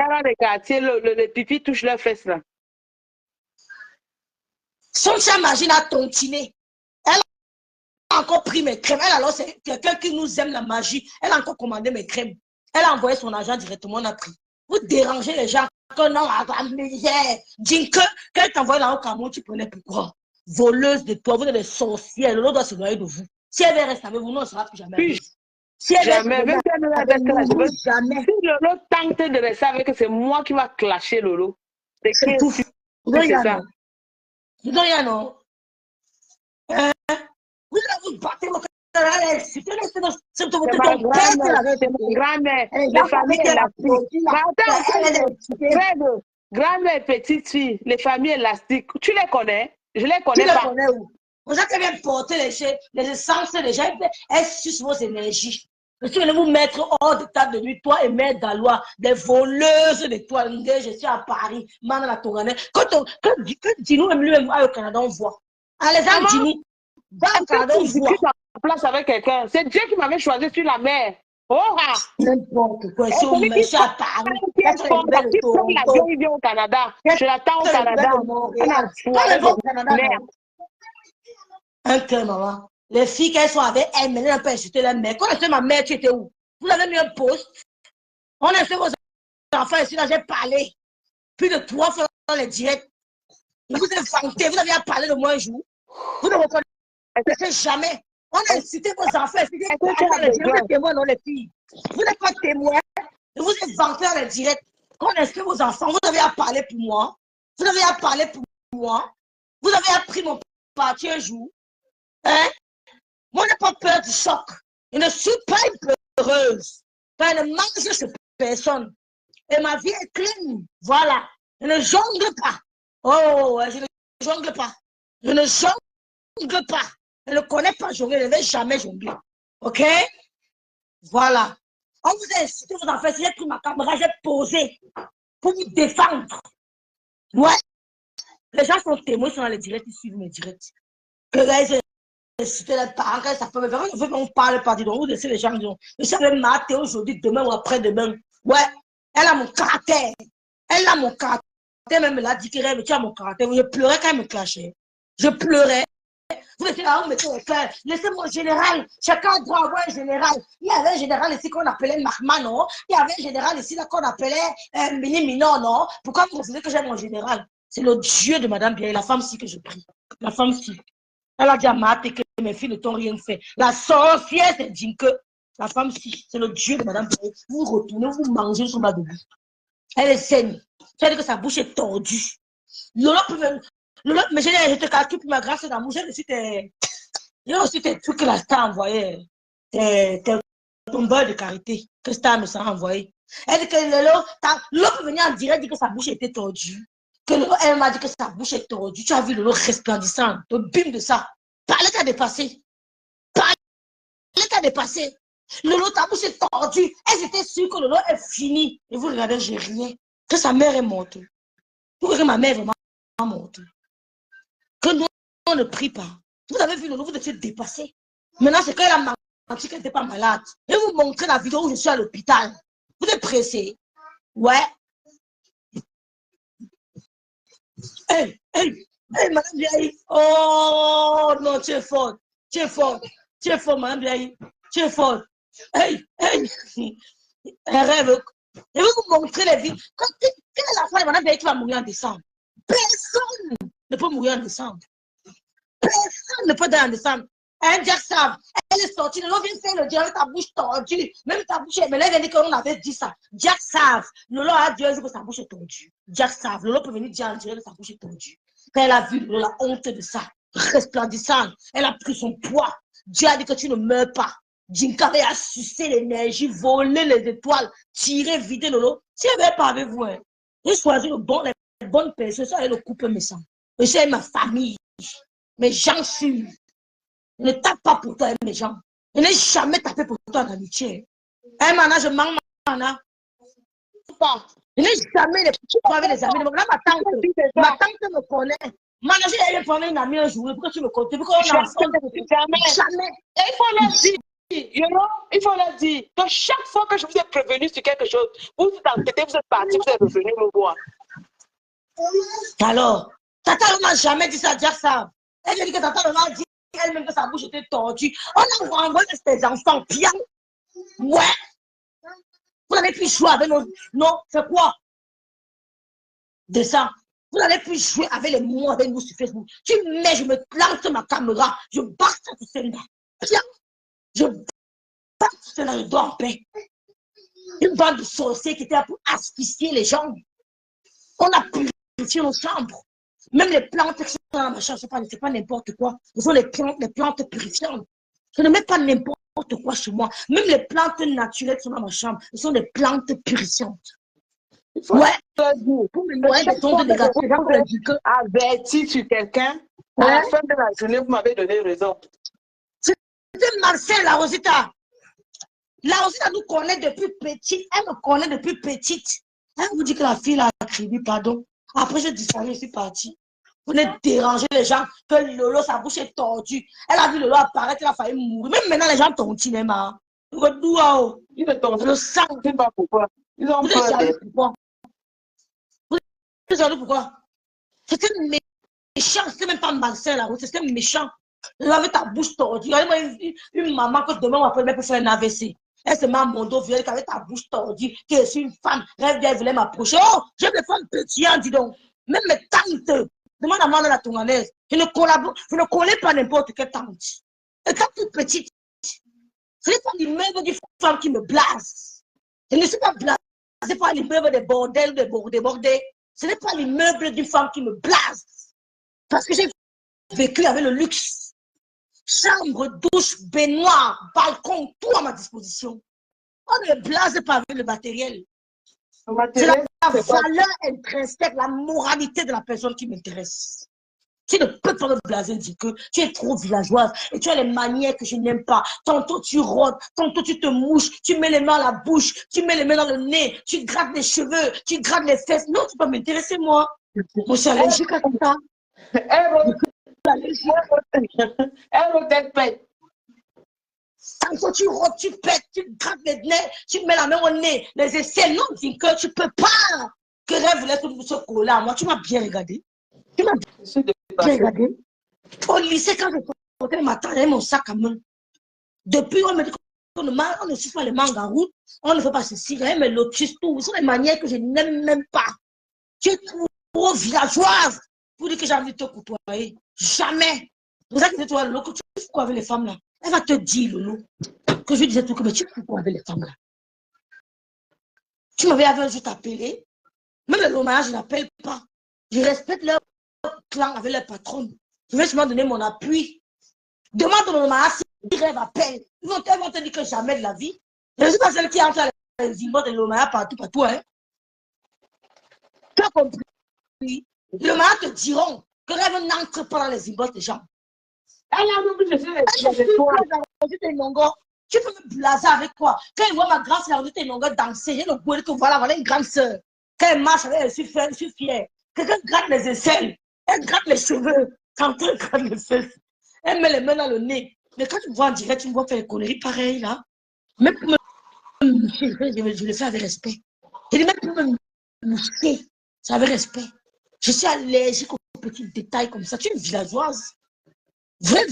Speaker 3: Le pipi touche leurs fesses là.
Speaker 4: Son chat imagine à tontiner. Elle a encore pris mes crèmes. Elle alors, c'est quelqu'un qui nous aime la magie. Elle a encore commandé mes crèmes. Elle a envoyé son argent directement, on a pris. Vous dérangez les gens. Que non, la misère. Dis que quand t'envoie là au Cameroun, tu prenais pourquoi? Voleuse de toi, vous êtes des sorcières. L'autre doit se noyer de vous. Si elle veut rester avec vous, non, elle ne sera plus jamais avec vous. Si elle
Speaker 3: jamais.
Speaker 4: Même si elle avec vous, jamais.
Speaker 3: Si Lolo tente de rester avec, c'est moi qui va clasher Lolo.
Speaker 4: C'est tout. C'est ça. Vous n'avez rien, non? Vous allez vous battre vos c'est mon
Speaker 3: grand-mère. Les familles élastiques. Grand-mère et petite fille, les familles élastiques. Tu les connais? Je les connais pas.
Speaker 4: Tu les connais où? Vous avez bien porté les essences des gens. Elles sucent vos énergies. Je suis venu vous mettre hors de table de nuit, toi et Mère Dalois, des voleuses de toiles. Je suis à Paris, Maman la Touranet. Quand dis-nous, lui-même, au Canada, on voit. Allez, dis-nous. Dans le Canada, on voit.
Speaker 3: Place avec quelqu'un. C'est Dieu qui m'avait choisi sur la mer. Oh,
Speaker 4: n'importe quoi. Si on me à Paris,
Speaker 3: il vient au Canada. Je l'attends au Canada.
Speaker 4: Un cœur, maman. Les filles, qu'elles sont avec elles, maintenant, elles peuvent insulter leur mère. Quand on a ma mère, tu étais où? Vous avez mis un poste. On a fait vos enfants ici, là, j'ai parlé. Plus de 3 fois dans les directs. Vous êtes vanté, vous avez à parler de moi un jour. Vous ne reconnaissez jamais. On a incité vos enfants ici. Vous êtes témoins, non, les filles. Vous n'êtes pas témoins. Vous êtes vanté dans les directs. Quand on a incité vos enfants, vous avez à parler pour moi. Vous avez à parler pour moi. Vous avez appris mon parti un jour. Hein? Moi, je n'ai pas peur du choc. Je ne suis pas une pleureuse. Je ne mange sur personne. Et ma vie est clean. Voilà. Je ne jongle pas. Oh, je ne jongle pas. Je ne jongle pas. Je ne connais pas jongler. Je ne vais jamais jongler. OK? Voilà. On vous a incité vos enfants. Si j'ai pris ma caméra, j'ai posé pour vous défendre. Ouais. Les gens sont témoins, ils sont dans les directs, ils suivent mes directs. Que là, ils ont incité les parents, quand ça peut me faire. On parle pas, dis donc. Vous laissez les gens, disons. Je savais mater aujourd'hui, demain ou après-demain. Ouais. Elle a mon caractère. Elle a mon caractère. Même elle a dit que tu as mon caractère. Je pleurais quand elle me clashait. Je pleurais. Vous laissez là, vous mettez les cœurs. Laissez-moi général. Chacun doit avoir un général. Il y avait un général ici qu'on appelait Mahman, non? Il y avait un général ici qu'on appelait Mini Minon, non? Pourquoi vous refusez que j'ai mon général? C'est le Dieu de Madame Biaye, la femme-ci que je prie. La femme-ci. Elle a dit à Maté que mes filles ne t'ont rien fait. La sorcière, c'est Djinke. La femme-ci, c'est le Dieu de Madame Biaye. Vous retournez, vous mangez sur ma bébé. Elle est saine. C'est-à-dire que sa bouche est tordue. Lolo, mais je te calcule pour ma grâce d'amour. J'ai aussi tes trucs que la star envoyé. Tes tombeurs de carité que star me s'est envoyé. Elle dit que Lolo peut venir en direct dire que sa bouche était tordue. Que Lolo, elle m'a dit que sa bouche est tordue. Tu as vu Lolo resplendissant. Le bim de ça. Parlez qu'à dépasser. Parlez qu'à dépasser. Lolo, ta bouche est tordue. Elle était sûre que Lolo est fini. Et vous regardez, j'ai rien. Que sa mère est morte. Vous regardez, ma mère est vraiment morte. Que nous, on ne prie pas. Vous avez vu Lolo, vous étiez dépassé. Maintenant, c'est qu'elle a menti qu'elle n'était pas malade. Et vous montrez la vidéo où je suis à l'hôpital. Vous êtes pressé. Ouais. Hey, Madame Biaye. Oh non, tu es forte. Tu es forte. Tu es forte, Madame Biaye. Tu es forte. Hey. Elle rêve. Je vais vous montrer les vies. Quelle est la femme de Madame Biaye qui va mourir en décembre? Personne ne peut mourir en décembre. Personne ne peut mourir en décembre. Elle Jack Sav, elle est sortie. Lolo vient faire le dire avec ta bouche tordue. Même ta bouche, mais là, elle vient dire qu'on avait dit ça. Jack Sav, Lolo a dit que sa bouche est tordue. Jack Sav, Lolo peut venir dire en direct que sa bouche est tordue. Quand elle a vu Lolo, la honte de ça, resplendissante, elle a pris son poids. Dieu a dit que tu ne meurs pas. Djinka a sucé l'énergie, volé les étoiles, tiré, vidé Lolo. Si elle n'avait pas avec vous, hein, j'ai choisi les bonnes personnes, ça est le couple méchant. Et c'est ma famille. Mes gens sûrs. Ne tape pas pour toi, mes gens. Je n'ai jamais tapé pour toi en amitié. Hein, Mana, je manque Mana. Je n'ai jamais les petits avec les amis. Là, ma tante me connaît. Mana, j'ai allé prendre une amie un jour. Pourquoi tu me comptes? Pourquoi on a ensemble? Jamais.
Speaker 3: Et il faut leur dire. Il faut leur dire que chaque fois que je vous ai prévenu sur quelque chose, vous êtes entêté, vous êtes parti, vous êtes revenu me voir.
Speaker 4: Alors, Tata ne m'a jamais dit ça, dire ça. Elle a dit que Tata m'a dit elle-même que sa bouche était tordue. On a envoyé ses enfants bien. Ouais. Vous n'avez plus jouer avec nos... Non, c'est quoi? De ça. Vous n'avez plus jouer avec les mots avec nous sur Facebook. Tu mets, je me lance ma caméra, je bats ça sur celle-là. Bien. Je bats sur celle-là, je dors en paix. Une bande de sorciers qui était là pour asphyxier les gens. On a purifié nos chambres. Même les plantes qui sont dans ma chambre, ce n'est pas n'importe quoi. Ce sont les plantes purifiantes. Je ne mets pas n'importe quoi chez moi. Même les plantes naturelles qui sont dans ma chambre, ce sont des plantes purifiantes. Ouais. Pour me noyer des tons de négatifs.
Speaker 3: Averti sur quelqu'un, à la fin de la journée, vous m'avez donné raison.
Speaker 4: C'était Marcel, la Rosita. La Rosita nous connaît depuis petite. Elle me connaît depuis petite. Elle vous dit que la fille a crié, pardon. Après, je disparu, je suis partie. Vous venez déranger les gens, que Lolo, sa bouche est tordue. Elle a vu Lolo apparaître, elle a failli mourir. Même maintenant, les gens tombent, cinéma. Ils le sang.
Speaker 3: Je ne sais pas pourquoi. Ils ont peur.
Speaker 4: Vous savez pourquoi? C'était méchant, c'était même pas malsain, la route, c'était méchant. Avec ta bouche tordue. Une maman que demain ou après-demain peut faire un AVC. Elle se met à mon dos violette avec ta bouche tordue, qui est une femme, rêve bien, elle voulait m'approcher. Oh, j'aime les femmes pétillantes, dis donc. Même mes tantes. Demande à moi dans la tonganaise. Je ne connais pas n'importe quelle tante. Et quand tu es petite, ce n'est pas l'immeuble d'une femme qui me blase. Je ne suis pas blasée par l'immeuble des bordels, des bordés. Ce n'est pas l'immeuble d'une femme qui me blase. Parce que j'ai vécu avec le luxe. Chambre, douche, baignoire, balcon, tout à ma disposition. On ne blase pas avec le matériel. C'est la valeur intrinsèque, la moralité de la personne qui m'intéresse. Tu ne peux pas me blaser, dire que tu es trop villageoise et tu as les manières que je n'aime pas. Tantôt tu rôdes, tantôt tu te mouches, tu mets les mains à la bouche, tu mets les mains dans le nez, tu grattes les cheveux, tu grattes les fesses. Non, tu peux m'intéresser, moi. Moi, je suis allergique à tout ça. Tantôt tu rôdes, tu pètes, tu grattes les nez, tu mets la main au nez, les aisselles. Non, dis que tu peux pas. Que rêve voulait se coller à moi. Tu m'as bien regardé. Tu m'as bien regardé. Au lycée, quand je portais le matin, j'avais mon sac à main. Depuis, on me dit qu'on ne suit pas les mangues en route, on ne fait pas ceci, j'avais mes lotus, tout. Ce sont des manières que je n'aime même pas. Tu es trop villageoise pour dire que j'ai envie de te côtoyer. Jamais. Vous savez que toi, Lolo, que tu fais quoi avec les femmes là? Elle va te dire, Lolo, que je lui disais tout, que mais tu fais quoi avec les femmes là? Tu m'avais un jour appelé. Même le mariage, je n'appelle pas. Je respecte leur clan avec leur patronne. Je vais seulement donner mon appui. Demande au mariage si rêve appelle. Ils vont te dire que jamais de la vie. Je ne suis pas celle qui entre à les immeubles de l'Omaya partout, hein. Tu as compris? Le mariage te diront que rêve n'entre pas dans les immeubles des gens. Tu peux me blaser avec quoi? Quand ils voient ma grande sœur de Ténongo danser, j'ai le goût que voilà une grande sœur. Quand elle marche avec elle, je suis fière. Quelqu'un gratte les aisselles, elle gratte les cheveux, quand elle gratte les fesses, elle met les mains dans le nez. Mais quand tu me vois en direct, tu me vois faire des conneries pareilles là. Même pour me moucher, je le fais avec respect. Je dis même pour me moucher, c'est avec respect. Je suis allergique aux petits détails comme ça. Tu es une villageoise. Vrai.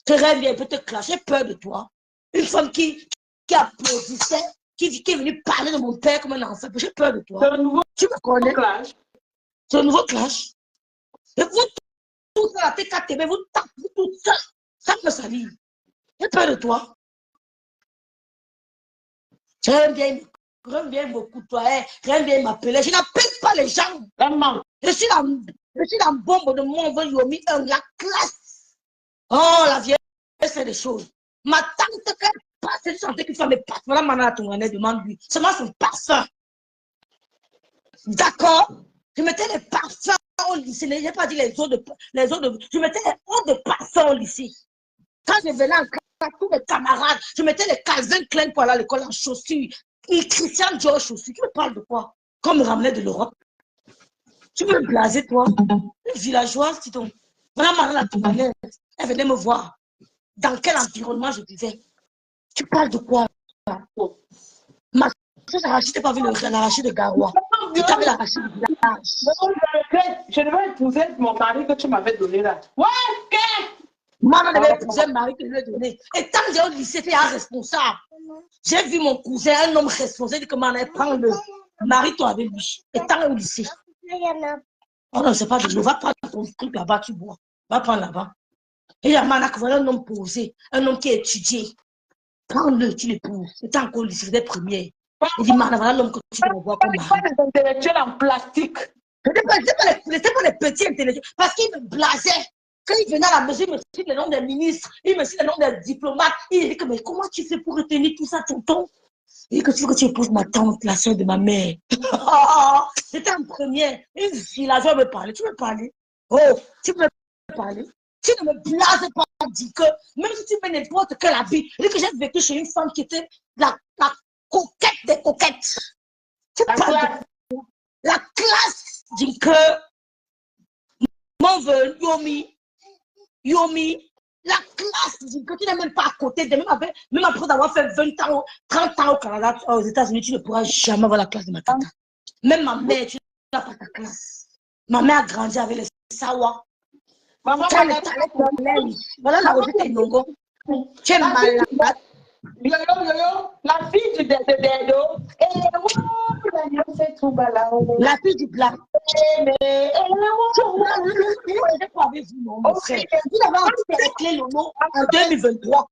Speaker 4: Te rêve, elle peut te clasher, j'ai peur de toi. Une femme qui applaudissait, qui est venue parler de mon père comme un enfant. J'ai peur de toi. Tu me connais. C'est un nouveau clash. Et vous tous à la TKTB, vous tapez tout ça. Ça me salit. J'ai peur de toi. J'aime bien beaucoup toi. J'aime bien m'appeler. Je n'appelle pas les gens. Je suis la bombe de mon vœu Yomi 1, la classe. Oh, la vieille, c'est des choses. Ma tante, quand elle passe, elle sentait qu'il fallait pas. Voilà, maintenant, ton année demande-lui. Seulement son parfum. D'accord? Je mettais les parfums au lycée. Je n'ai pas dit les autres. Je mettais les autres de parfums au lycée. Quand je venais en classe, tous mes camarades, je mettais les Calvin Klein pour aller à l'école en chaussures. Et Christian Dior chaussures. Tu me parles de quoi? Comme me ramener de l'Europe. Tu veux me blaser, toi? Une villageoise, dis donc. Vraiment, la tournée, elle venait me voir. Dans quel environnement je vivais? Tu parles de quoi? Ma soeur Arachide, tu n'as pas vu l'arachide de Garoua. Tu t'avais l'arachide de village.
Speaker 3: Je devais épouser mon mari que tu m'avais donné là. Ouais, qu'est-ce?
Speaker 4: Moi, je devais épouser un mari que je lui ai donné. Et tant que j'ai au lycée, tu es un responsable. J'ai vu mon cousin, un homme responsable, dit que m'en prends le marie-toi avec lui. Et tant au lycée. Oh non, c'est pas de l'eau. Va prendre ton truc là-bas, tu bois. Va prendre là-bas. Et il y a un homme posé, un homme qui a étudié. Prends-le, tu l'épouses. C'est encore le lycée des premiers. Il dit, voilà l'homme que tu dois voir comme mari.
Speaker 3: Pas des intellectuels en plastique.
Speaker 4: Ce n'est pas les petits intellectuels. Parce qu'il me blasait. Quand il venait à la maison, il me cite le nom des ministres, il me cite le nom des diplomates. Il dit que, mais comment tu fais pour retenir tout ça, tonton? Il dit que tu veux que tu épouses ma tante, la soeur de ma mère. C'était en première. Une villageoise me parlait. Tu veux parler? Oh, tu peux me parler? Tu ne me blases pas, dis que, même si tu mets n'importe quel habit, dis que j'ai vécu chez une femme qui était la coquette des coquettes. Tu parles de la classe, dis que, mon vœu, Yomi, la classe, dis que tu n'es même pas à côté de, même après avoir fait 20 ans, 30 ans au Canada, aux États-Unis, tu ne pourras jamais avoir la classe de ma tante. Même ma mère, tu n'as pas ta classe. Ma mère a grandi avec les Sawa.
Speaker 3: Maman,
Speaker 4: Tu as le talent pour l'aime. Voilà la recette est non. Tu es malade.
Speaker 3: Yo, la fille de Dedo,
Speaker 4: La fille du blanc.
Speaker 3: mais
Speaker 4: Mon frère, vous avez enterré le nom en 2023.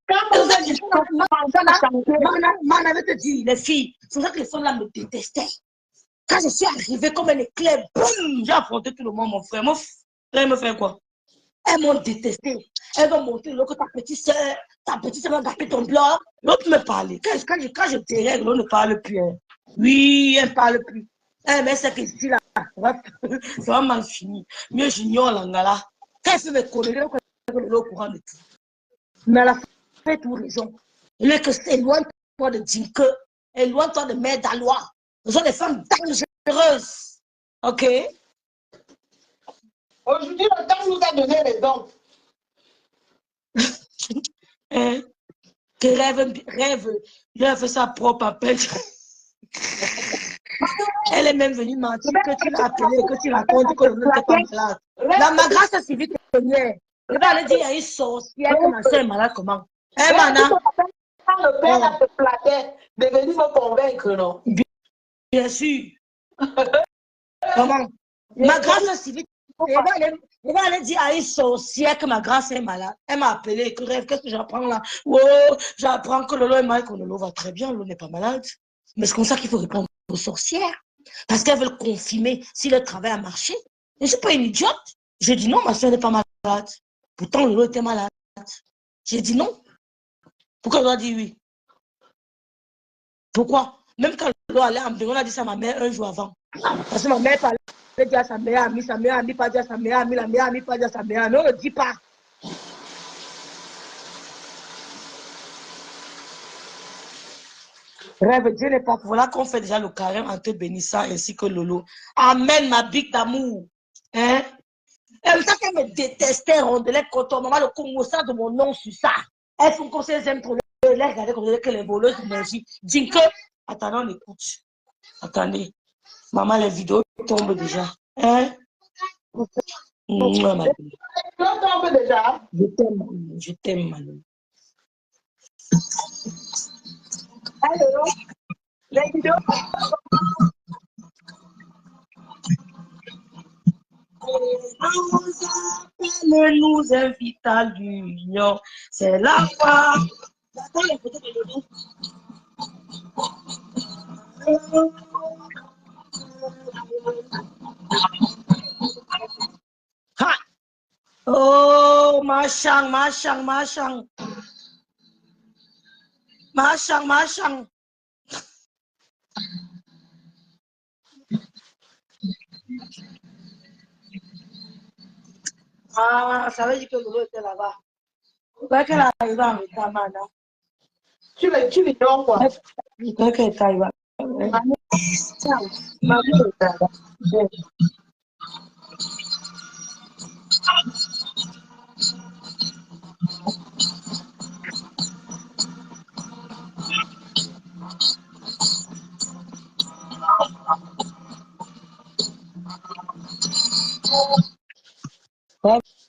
Speaker 4: Man avait te dit, les filles, c'est ça que les femmes là me détestaient. Quand je suis arrivée comme un éclair, boum, j'ai affronté tout le monde, mon frère. Mon frère me fait quoi? Elles m'ont détesté. Elles vont montrer que ta petite soeur va gâter ton blog. L'autre me parlait. Quand je dérègle, l'autre ne parle plus. Hein. Oui, elle ne parle plus. Mais c'est que ici là, ça va mal fini. Mieux j'ignore l'angala. Quand elle fait mes conneries, elle est au courant de tout. Mais elle a fait tout raison. Elle est que c'est éloigne-toi de Dinke. Éloigne-toi de Mère d'Alois. Ce sont des femmes dangereuses. Ok?
Speaker 3: aujourd'hui, le temps nous a donné raison.
Speaker 4: Que rêve sa propre appel. Elle est même venue mentir que tu l'as appelé, que tu racontes que l'on n'était pas malade. La ma grâce a suivi tes premières. Elle va aller dire à une sorcière que ma soeur est malade comment? Eh, Mana?
Speaker 3: Quand le père a te plaqué, de venir me convaincre, non?
Speaker 4: Bien sûr. Comment? Ma grâce a suivi. Elle va aller dire à une sorcière que ma grâce est malade. Elle m'a appelé, que rêve, qu'est-ce que j'apprends là? Oh, j'apprends que Lolo est malade, que Lolo va très bien, Lolo n'est pas malade. Mais c'est comme ça qu'il faut répondre aux sorcières. Parce qu'elles veulent confirmer si le travail a marché. Je ne suis pas une idiote. J'ai dit non, ma soeur n'est pas malade. Pourtant, Lolo était malade. J'ai dit non. Pourquoi elle doit dire oui? Pourquoi? Même quand Lolo allait en on a dit ça à ma mère un jour avant. Parce que ma mère parlait. Elle dit à sa meilleure amie pas dire à sa meilleure amie, la meilleure amie pas dire à sa meilleure amie. On ne le dit pas. Rêve, Dieu n'est pas. Voilà qu'on fait déjà le carême entre Bénissa ainsi que Lolo. Amen, ma big d'amour. Hein? Elle ça qu'elle me détestait, rondelait quand maman le Congo ça de mon nom sur ça. Elle fait comme ça, elle aime trop les regarder comme que les voleuses d'énergie. Dis que, attendez, on écoute. Attendez. Maman, les vidéos tombent déjà. Hein? Ma belle.
Speaker 3: Tombe déjà.
Speaker 4: Je t'aime, Manon.
Speaker 3: Allô? Les vidéos.
Speaker 4: Nous invite à l'union. C'est la foi. Attends les photos de Lolo. Ha! Oh, machang. Ah, ça veut dire que Lolo était là-bas. Pourquoi qu'elle arrive en retard, maintenant?
Speaker 3: Tu l'ignores quoi?
Speaker 4: Pourquoi qu'elle arrive en retard?
Speaker 3: Maman est là.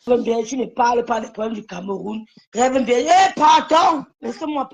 Speaker 4: Rêve bien, tu ne parles pas des problèmes du Cameroun. Rêve bien, eh, pardon. Laissez-moi.